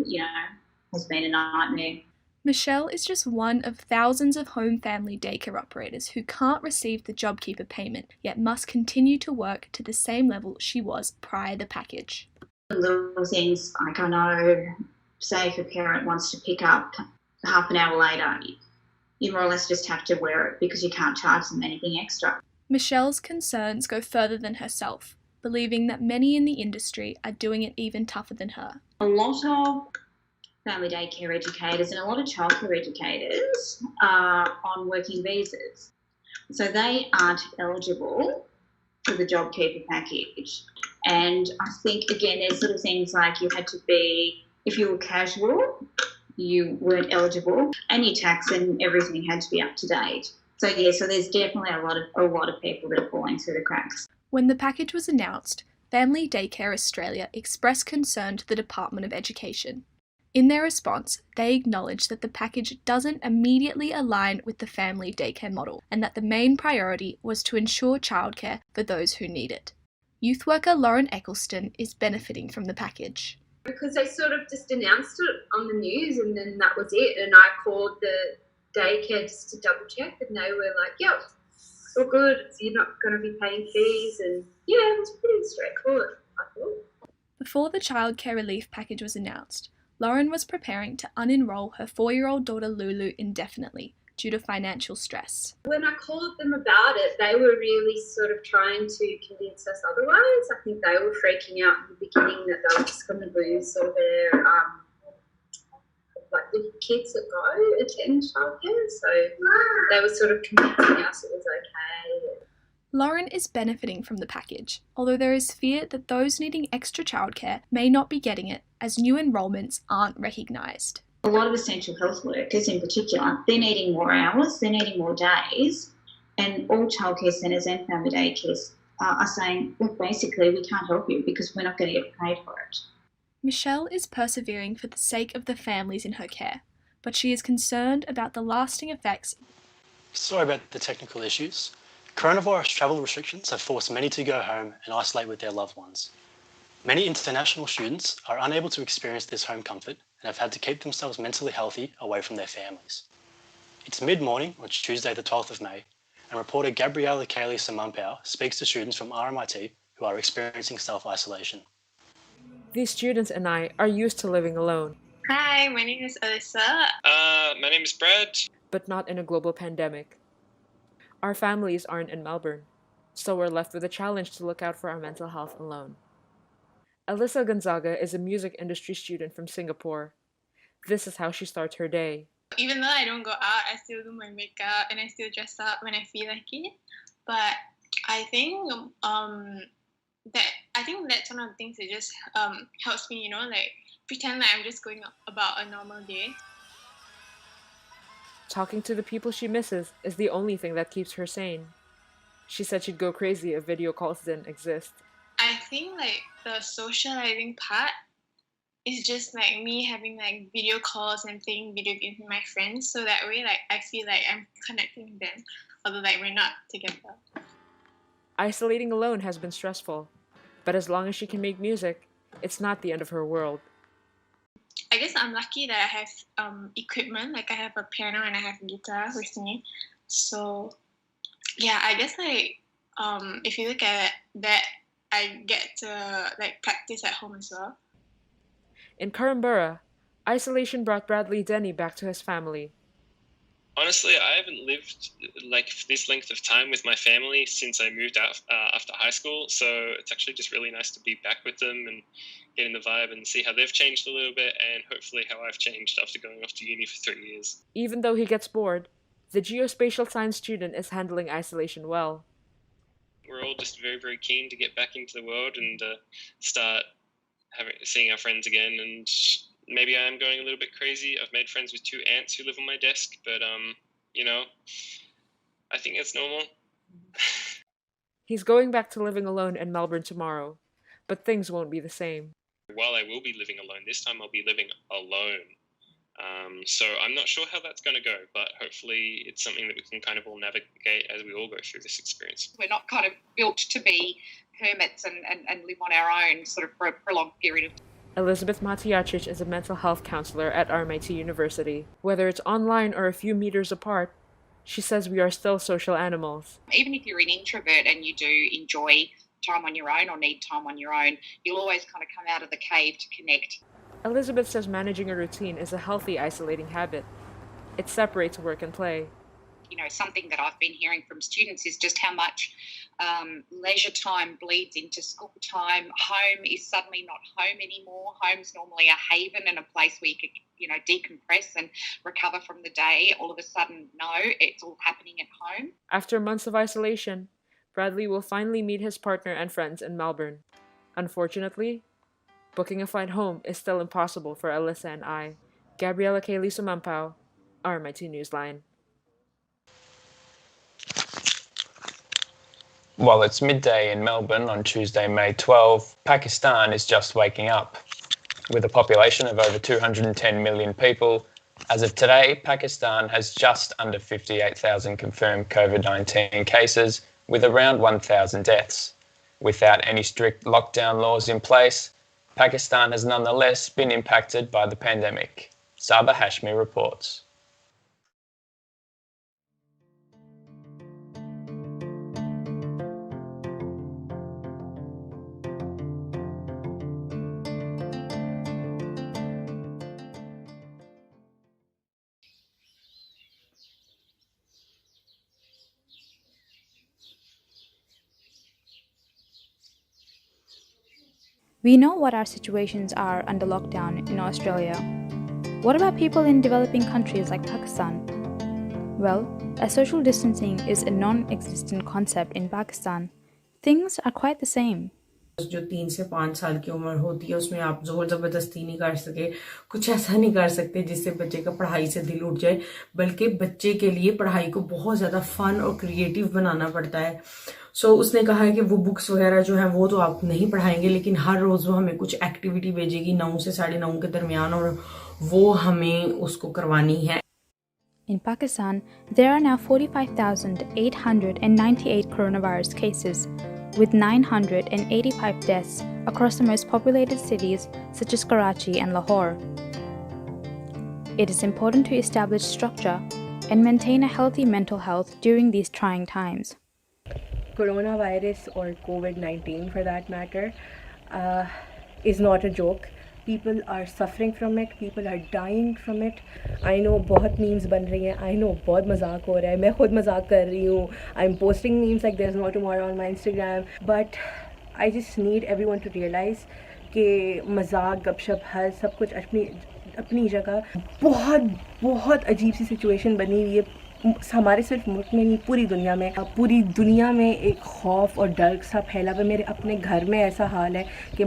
has been a nightmare. Michelle is just one of thousands of home family daycare operators who can't receive the JobKeeper payment, yet must continue to work to the same level she was prior to the package. Little things like, I know, say if a parent wants to pick up half an hour later, you more or less just have to wear it because you can't charge them anything extra. Michelle's concerns go further than herself, believing that many in the industry are doing it even tougher than her. A lot of family daycare educators and a lot of childcare educators are on working visas. So they aren't eligible for the JobKeeper package. And I think, again, there's little things like you had to be, if you were casual, you weren't eligible, and your tax and everything had to be up to date. So there's definitely a lot of people that are falling through the cracks. When the package was announced, Family Daycare Australia expressed concern to the Department of Education. In their response, they acknowledged that the package doesn't immediately align with the family daycare model and that the main priority was to ensure childcare for those who need it. Youth worker Lauren Eccleston is benefiting from the package. Because they sort of just announced it on the news and then that was it, and I called the daycare just to double check and they were like, yep, it's all good, so you're not going to be paying fees, and it was pretty straightforward, I thought. Before the childcare relief package was announced, Lauren was preparing to unenroll her 4-year-old daughter Lulu indefinitely due to financial stress. When I called them about it, they were really sort of trying to convince us otherwise. I think they were freaking out in the beginning that they were just going to lose all their like the kids that go attend childcare. So they were sort of convincing us it was okay. Lauren is benefiting from the package, although there is fear that those needing extra childcare may not be getting it as new enrolments aren't recognised. A lot of essential health workers in particular, they're needing more hours, they're needing more days, and all childcare centres and family daycares are saying, look, basically we can't help you because we're not going to get paid for it. Michelle is persevering for the sake of the families in her care, but she is concerned about the lasting effects. Sorry about the technical issues. Coronavirus travel restrictions have forced many to go home and isolate with their loved ones. Many international students are unable to experience this home comfort and have had to keep themselves mentally healthy away from their families. It's mid-morning on Tuesday the 12th of May, and reporter Gabriella Cayley-Samampau speaks to students from RMIT who are experiencing self-isolation. These students and I are used to living alone. Hi, my name is Alyssa. My name is Brad. But not in a global pandemic. Our families aren't in Melbourne, so we're left with a challenge to look out for our mental health alone. Alyssa Gonzaga is a music industry student from Singapore. This is how she starts her day. Even though I don't go out, I still do my makeup and I still dress up when I feel like it. But I think that's one of the things that just helps me, like pretend like I'm just going about a normal day. Talking to the people she misses is the only thing that keeps her sane. She said she'd go crazy if video calls didn't exist. I think like the socializing part is just like me having like video calls and playing video games with my friends, so that way like I feel like I'm connecting with them, although like we're not together. Isolating alone has been stressful, but as long as she can make music, it's not the end of her world. I guess I'm lucky that I have equipment, like I have a piano and I have a guitar with me. So yeah, I guess like if you look at that, I get to like practice at home as well. In Karumbura, isolation brought Bradley Denny back to his family. Honestly, I haven't lived like this length of time with my family since I moved out after high school. So it's actually just really nice to be back with them and get in the vibe and see how they've changed a little bit and hopefully how I've changed after going off to uni for 3 years. Even though he gets bored, the geospatial science student is handling isolation well. We're all just very, very keen to get back into the world and start seeing our friends again. And maybe I am going a little bit crazy. I've made friends with 2 aunts who live on my desk, but I think it's normal. He's going back to living alone in Melbourne tomorrow, but things won't be the same. While I will be living alone, this time I'll be living alone. So I'm not sure how that's going to go, but hopefully it's something that we can kind of all navigate as we all go through this experience. We're not kind of built to be hermits and live on our own sort of for a prolonged period of time. Elizabeth Matiacic is a mental health counselor at RMIT University. Whether it's online or a few meters apart, she says we are still social animals. Even if you're an introvert and you do enjoy time on your own or need time on your own, you'll always kind of come out of the cave to connect. Elizabeth says managing a routine is a healthy isolating habit. It separates work and play. Something that I've been hearing from students is just how much leisure time bleeds into school time. Home is suddenly not home anymore. Home's normally a haven and a place where you could, decompress and recover from the day. All of a sudden, no, it's all happening at home. After months of isolation, Bradley will finally meet his partner and friends in Melbourne. Unfortunately, booking a flight home is still impossible for Alyssa and I. Gabriella Cayley-Samampau, RMIT Newsline. While it's midday in Melbourne on Tuesday, May 12, Pakistan is just waking up. With a population of over 210 million people, as of today, Pakistan has just under 58,000 confirmed COVID-19 cases, with around 1,000 deaths. Without any strict lockdown laws in place, Pakistan has nonetheless been impacted by the pandemic. Saba Hashmi reports. We know what our situations are under lockdown in Australia. What about people in developing countries like Pakistan? Well, as social distancing is a non-existent concept in Pakistan, things are quite the same. जो 3 से 5 साल की उम्र होती है उसमें आप जोर जबरदस्ती नहीं कर सके, कुछ ऐसा नहीं कर सकते जिससे बच्चे का पढ़ाई से दिल उठ जाए, बल्कि बच्चे के लिए पढ़ाई को बहुत ज़्यादा फन और क्रिएटिव बनाना पड़ता है। सो उसने कहा है कि वो बुक्स वगैरह जो हैं वो तो आप नहीं पढ़ाएंगे, लेकिन हर रोज़ वो हमें कुछ एक्टिविटी भेजेगी 9 से 9:30 के दरमियान, और वो हमें उसको करवानी है। In Pakistan, there are now 45,898 coronavirus cases, with 985 deaths across the most populated cities such as Karachi and Lahore. It is important to establish structure and maintain a healthy mental health during these trying times. Coronavirus, or COVID-19 for that matter, is not a joke. People are suffering from it. People are dying from it. I know बहुत memes बन रही हैं. I know बहुत मजाक हो रहा है. मैं खुद मजाक कर रही हूँ. I'm posting memes like there's no tomorrow on my Instagram. But I just need everyone to realize कि मजाक, गपशप, हर सब कुछ अपनी जगह बहुत अजीब सी सिचुएशन बनी हुई है. हमारे सिर्फ मुल्क में नहीं, पूरी दुनिया में एक खौफ और डर सा फैला हुआ. मेरे अपने घर में ऐसा हाल है कि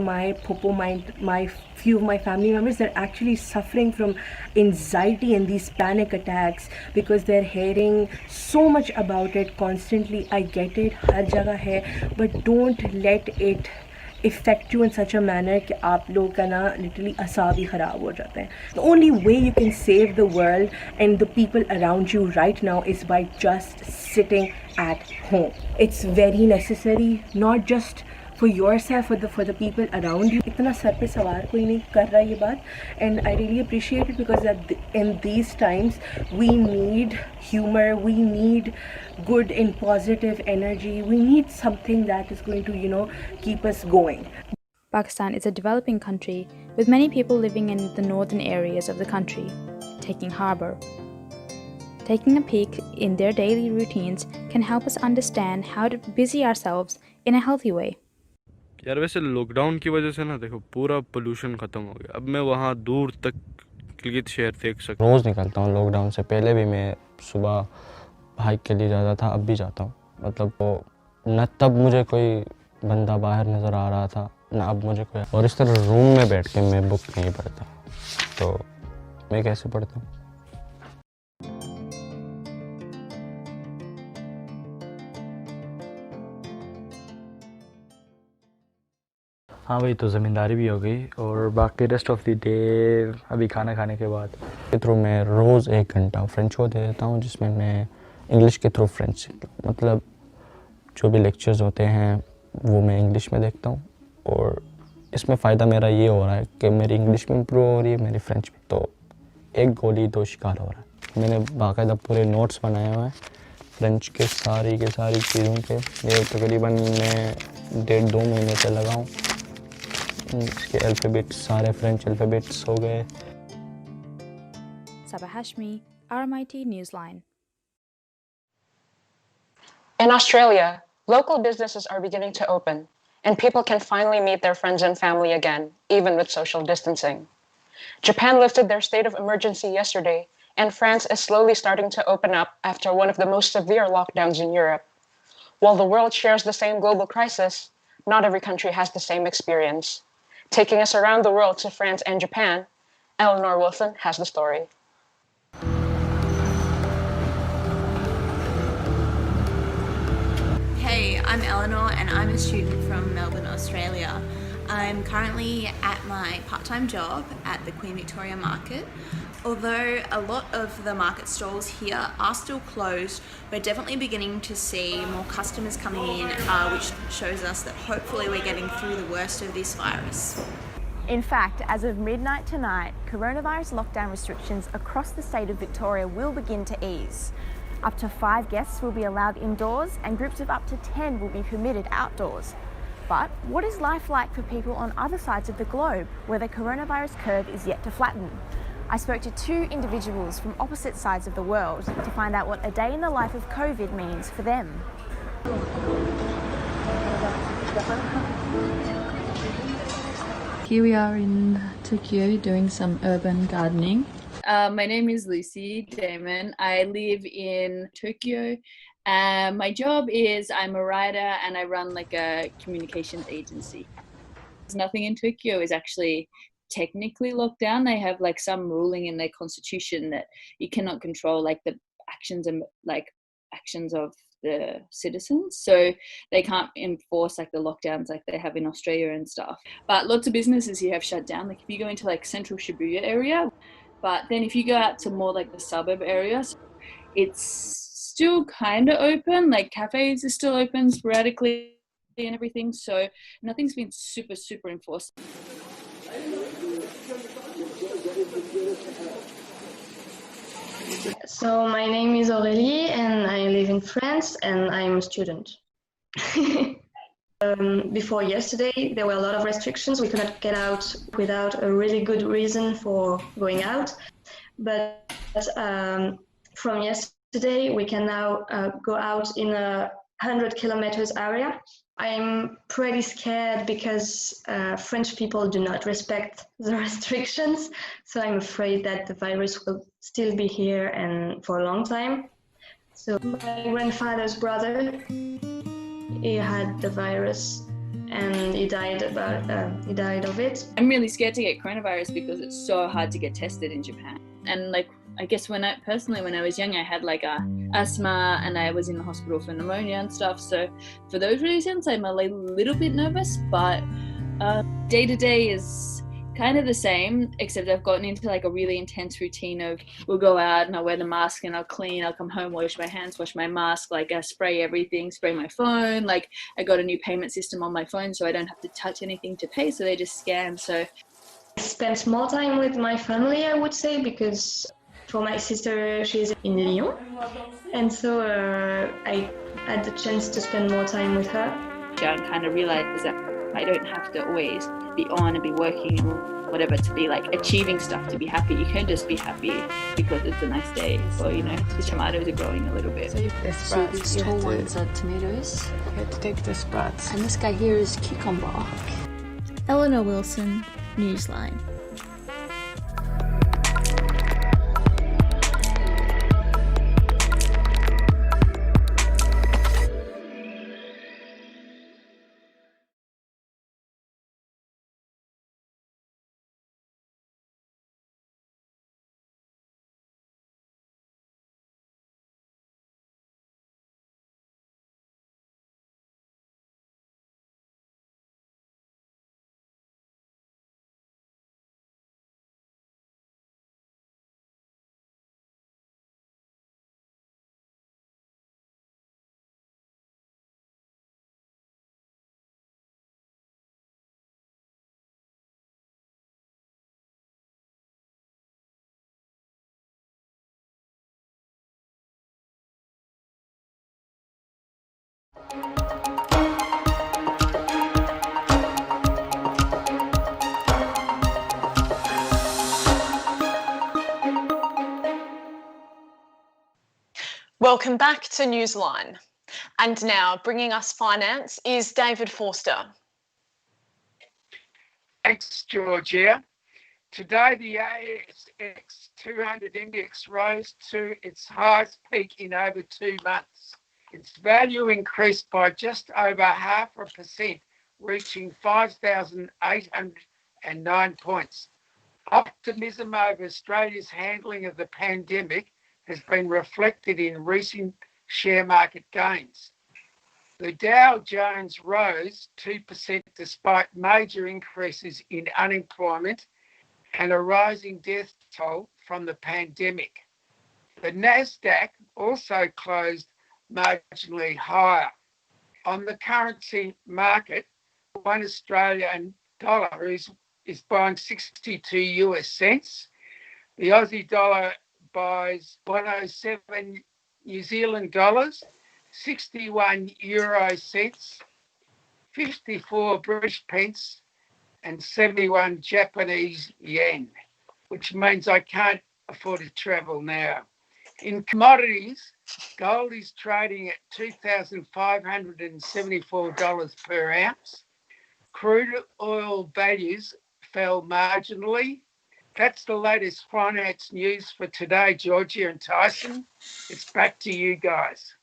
few of my family members are actually suffering from anxiety and these panic attacks because they're hearing so much about it constantly. I get it, हर जगह है, but don't let it affect you in such a manner कि आप लोग का ना literally असाब ही ख़राब हो जाते हैं. The only way you can save the world and the people around you right now is by just sitting at home. It's very necessary, not just for yourself, for the people around you. इतना sir पे सवार कोई नहीं कर रहा ये बात, and I really appreciate it because in these times we need humor, we need good and positive energy, we need something that is going to keep us going. Pakistan is a developing country with many people living in the northern areas of the country, taking harbour. Taking a peek in their daily routines can help us understand how to busy ourselves in a healthy way. यार वैसे lockdown की वजह से ना देखो पूरा pollution खत्म हो गया. अब मैं वहाँ दूर तक क्लिक शहर देख सकता हूँ. रोज़ निकलता हूँ. लॉकडाउन से पहले भी मैं सुबह हाइक के लिए जाता था, अब भी जाता हूँ. मतलब वो न तब मुझे कोई बंदा बाहर नज़र आ रहा था, ना अब मुझे कोई. और इस तरह रूम में बैठ के मैं बुक नहीं पढ़ता, तो मैं कैसे पढ़ता हूँ. हाँ भाई, तो ज़मींदारी भी हो गई और बाकी रेस्ट ऑफ द डे अभी खाना खाने के बाद के थ्रू मैं रोज़ 1 घंटा फ्रेंच को दे देता हूँ, जिसमें मैं इंग्लिश के थ्रू फ्रेंच सीखता हूँ. मतलब जो भी लेक्चर्स होते हैं वो मैं इंग्लिश में देखता हूँ, और इसमें फ़ायदा मेरा ये हो रहा है कि मेरी इंग्लिश में इम्प्रूव हो रही है, मेरी फ्रेंच में. तो एक गोली 2 शिकार हो रहा है. मैंने बाकायदा पूरे नोट्स बनाए हुए हैं फ्रेंच के सारी चीज़ों के. ये तकरीबन मैं 1.5-2 महीने से लगा हूँ. इसके अल्फ़ाबेट्स सारे फ्रेंच अल्फ़ाबेट्स हो गए. Sabah Hashmi, RMIT Newsline. In Australia, local businesses are beginning to open, and people can finally meet their friends and family again, even with social distancing. Japan lifted their state of emergency yesterday, and France is slowly starting to open up after one of the most severe lockdowns in Europe. While the world shares the same global crisis, not every country has the same experience. Taking us around the world to France and Japan, Eleanor Wilson has the story. Hey, I'm Eleanor and I'm a student from Melbourne, Australia. I'm currently at my part-time job at the Queen Victoria Market. Although a lot of the market stalls here are still closed, we're definitely beginning to see more customers coming in, which shows us that hopefully we're getting through the worst of this virus. In fact, as of midnight tonight, coronavirus lockdown restrictions across the state of Victoria will begin to ease. Up to 5 guests will be allowed indoors and groups of up to 10 will be permitted outdoors. But what is life like for people on other sides of the globe where the coronavirus curve is yet to flatten? I spoke to 2 individuals from opposite sides of the world to find out what a day in the life of COVID means for them. Here we are in Tokyo doing some urban gardening. My name is Lucy Damon. I live in Tokyo. My job is I'm a writer and I run like a communications agency. Nothing in Tokyo is actually technically locked down. They have like some ruling in their constitution that you cannot control like the actions of the citizens, so they can't enforce like the lockdowns like they have in Australia and stuff. But lots of businesses here have shut down. Like if you go into like central Shibuya area, but then if you go out to more like the suburb areas, it's still kind of open. Like cafes are still open sporadically and everything, so nothing's been super enforced. So my name is Aurélie and I live in France and I'm a student. Before yesterday, there were a lot of restrictions. We could not get out without a really good reason for going out. But from yesterday, we can now go out in a 100 kilometers area. I'm pretty scared because French people do not respect the restrictions. So I'm afraid that the virus will still be here and for a long time. So my grandfather's brother, he had the virus and he died of it. I'm really scared to get coronavirus because it's so hard to get tested in Japan. And like, I guess when I was young, I had like asthma and I was in the hospital for pneumonia and stuff. So for those reasons, I'm a little bit nervous, but day to day is kind of the same, except I've gotten into like a really intense routine of we'll go out and I'll wear the mask and I'll clean, I'll come home, wash my hands, wash my mask, like I spray everything, spray my phone. Like I got a new payment system on my phone so I don't have to touch anything to pay, so they just scan. So I spent more time with my family, I would say, because for my sister, she's in Lyon, and so I had the chance to spend more time with her. I kind of realized that I don't have to always be on and be working and whatever to be like achieving stuff to be happy. You can just be happy because it's a nice day, or you know, the tomatoes are growing a little bit. So these tall ones are tomatoes. You have to take the sprouts. And this guy here is cucumber. Eleanor Wilson, Newsline. Welcome back to Newsline. And now, bringing us finance is David Forster. Thanks, Georgia. Today, the ASX 200 index rose to its highest peak in over 2 months. Its value increased by just over 0.5%, reaching 5,809 points. Optimism over Australia's handling of the pandemic has been reflected in recent share market gains. The Dow Jones rose 2% despite major increases in unemployment and a rising death toll from the pandemic. The Nasdaq also closed marginally higher. On the currency market, one Australian dollar is buying 62 US cents. The Aussie dollar buys 107 New Zealand dollars, 61 euro cents, 54 British pence, and 71 Japanese yen, which means I can't afford to travel now. In commodities, gold is trading at $2,574 per ounce. Crude oil values fell marginally. That's the latest finance news for today, Georgia and Tyson. It's back to you guys.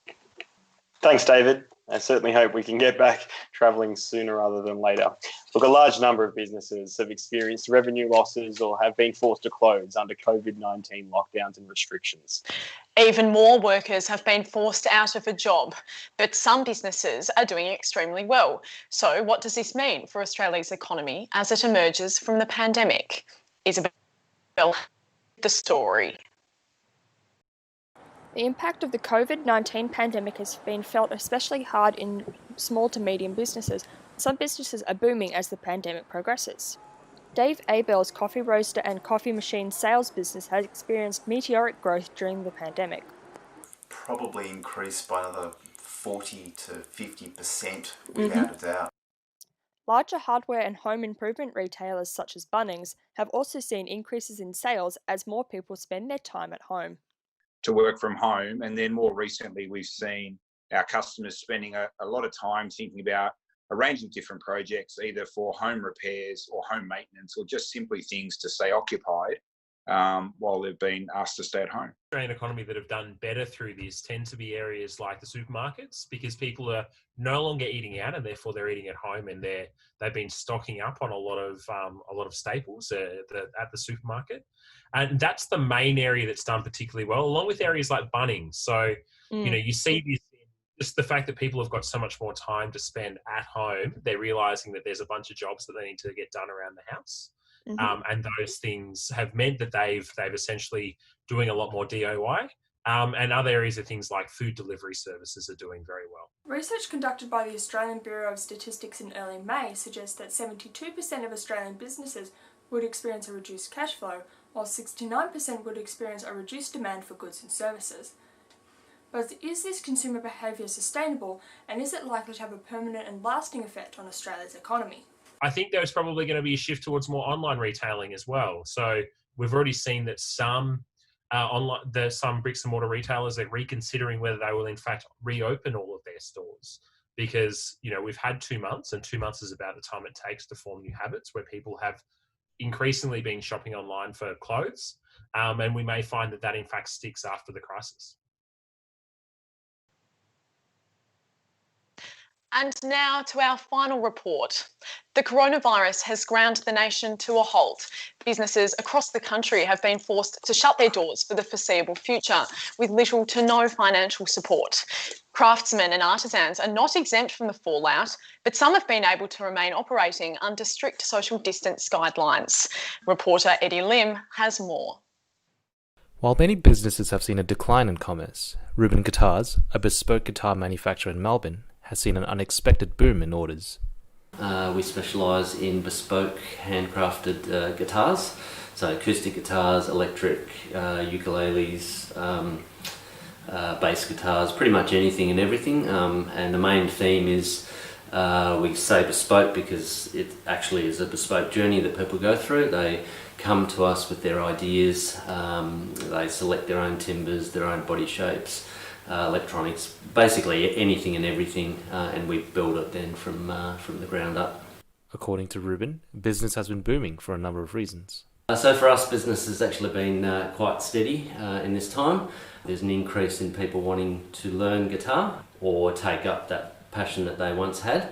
Thanks, David. I certainly hope we can get back travelling sooner rather than later. Look, a large number of businesses have experienced revenue losses or have been forced to close under COVID-19 lockdowns and restrictions. Even more workers have been forced out of a job, but some businesses are doing extremely well. So what does this mean for Australia's economy as it emerges from the pandemic? Isabel, the story. The impact of the COVID-19 pandemic has been felt especially hard in small to medium businesses. Some businesses are booming as the pandemic progresses. Dave Abel's coffee roaster and coffee machine sales business has experienced meteoric growth during the pandemic. Probably increased by another 40 to 50% without a doubt. Larger hardware and home improvement retailers such as Bunnings have also seen increases in sales as more people spend their time at home. To work from home, and then more recently we've seen our customers spending a lot of time thinking about a range of different projects, either for home repairs or home maintenance, or just simply things to stay occupied while they've been asked to stay at home. The Australian economy that have done better through this tend to be areas like the supermarkets, because people are no longer eating out and therefore they're eating at home, and they've been stocking up on a lot of staples at the supermarket, and that's the main area that's done particularly well, along with areas like Bunnings. So you see this. Just the fact that people have got so much more time to spend at home, they're realising that there's a bunch of jobs that they need to get done around the house. And those things have meant that they've essentially doing a lot more DIY. And other areas of things like food delivery services are doing very well. Research conducted by the Australian Bureau of Statistics in early May suggests that 72% of Australian businesses would experience a reduced cash flow, while 69% would experience a reduced demand for goods and services. But is this consumer behaviour sustainable, and is it likely to have a permanent and lasting effect on Australia's economy? I think there's probably going to be a shift towards more online retailing as well. So we've already seen that some bricks and mortar retailers are reconsidering whether they will in fact reopen all of their stores, because we've had 2 months, and 2 months is about the time it takes to form new habits, where people have increasingly been shopping online for clothes, and we may find that in fact sticks after the crisis. And now to our final report. The coronavirus has ground the nation to a halt. Businesses across the country have been forced to shut their doors for the foreseeable future, with little to no financial support. Craftsmen and artisans are not exempt from the fallout, but some have been able to remain operating under strict social distance guidelines. Reporter Eddie Lim has more. While many businesses have seen a decline in commerce, Reuben Guitars, a bespoke guitar manufacturer in Melbourne, has seen an unexpected boom in orders. We specialise in bespoke handcrafted guitars, so acoustic guitars, electric, ukuleles, bass guitars, pretty much anything and everything. And the main theme is we say bespoke because it actually is a bespoke journey that people go through. They come to us with their ideas, they select their own timbers, their own body shapes, electronics, basically anything and everything, and we build it then from the ground up. According to Reuben, business has been booming for a number of reasons. So for us, business has actually been quite steady in this time. There's an increase in people wanting to learn guitar or take up that passion that they once had.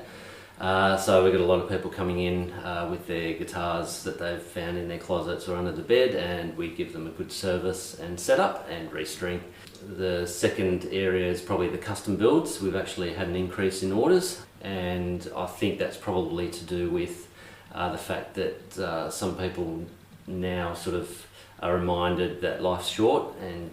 So we've got a lot of people coming in with their guitars that they've found in their closets or under the bed, and we give them a good service and setup and restring. The second area is probably the custom builds. We've actually had an increase in orders, and I think that's probably to do with the fact that some people now sort of are reminded that life's short, and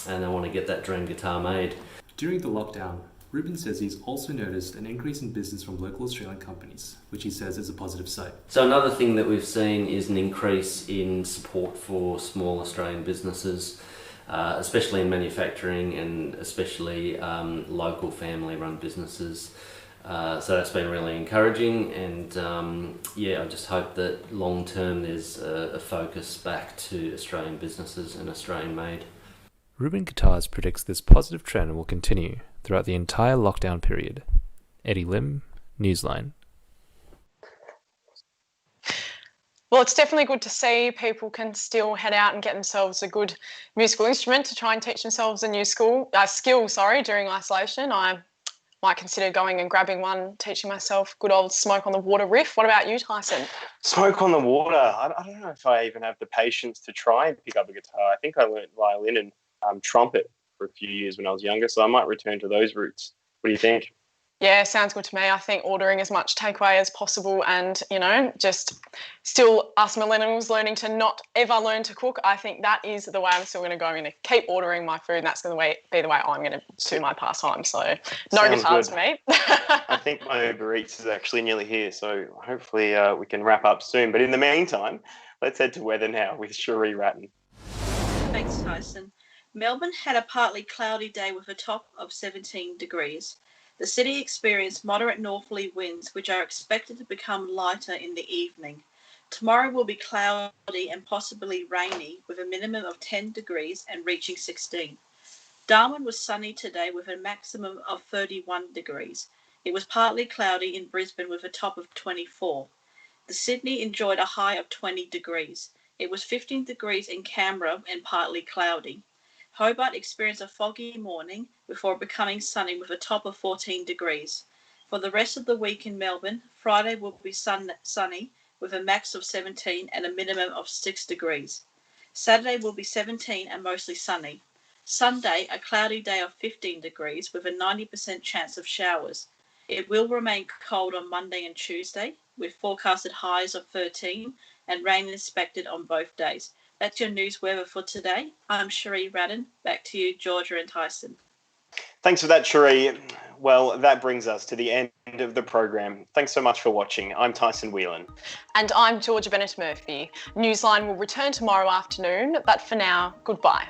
they want to get that dream guitar made. During the lockdown, Reuben says he's also noticed an increase in business from local Australian companies, which he says is a positive sign. So another thing that we've seen is an increase in support for small Australian businesses, especially in manufacturing and especially local family-run businesses. So that's been really encouraging, and I just hope that long-term there's a focus back to Australian businesses and Australian-made. Reuben Guitars predicts this positive trend will continue throughout the entire lockdown period. Eddie Lim, Newsline. Well, it's definitely good to see people can still head out and get themselves a good musical instrument to try and teach themselves a new skill during isolation. I might consider going and grabbing one, teaching myself good old smoke on the water riff. What about you, Tyson? Smoke on the water. I don't know if I even have the patience to try and pick up a guitar. I think I learnt violin and trumpet for a few years when I was younger, so I might return to those roots. What do you think? Yeah, sounds good to me. I think ordering as much takeaway as possible and, just still us millennials learning to not ever learn to cook. I think that is the way I'm still going to go. I'm going to keep ordering my food and that's going to be the way I'm going to do my pastime. So no Sounds guitars good. for me. I think my Uber Eats is actually nearly here, so hopefully we can wrap up soon. But in the meantime, let's head to weather now with Cherie Ratton. Thanks, Tyson. Melbourne had a partly cloudy day with a top of 17 degrees. The city experienced moderate northerly winds, which are expected to become lighter in the evening. Tomorrow will be cloudy and possibly rainy, with a minimum of 10 degrees and reaching 16. Darwin was sunny today with a maximum of 31 degrees. It was partly cloudy in Brisbane with a top of 24. The Sydney enjoyed a high of 20 degrees. It was 15 degrees in Canberra and partly cloudy. Hobart experienced a foggy morning before becoming sunny with a top of 14 degrees. For the rest of the week in Melbourne, Friday will be sunny with a max of 17 and a minimum of 6 degrees. Saturday will be 17 and mostly sunny. Sunday, a cloudy day of 15 degrees with a 90% chance of showers. It will remain cold on Monday and Tuesday, with forecasted highs of 13 and rain expected on both days. That's your news weather for today. I'm Cherie Ratton. Back to you, Georgia and Tyson. Thanks for that, Cherie. Well, that brings us to the end of the program. Thanks so much for watching. I'm Tyson Whelan. And I'm Georgia Bennett Murphy. Newsline will return tomorrow afternoon, but for now, goodbye.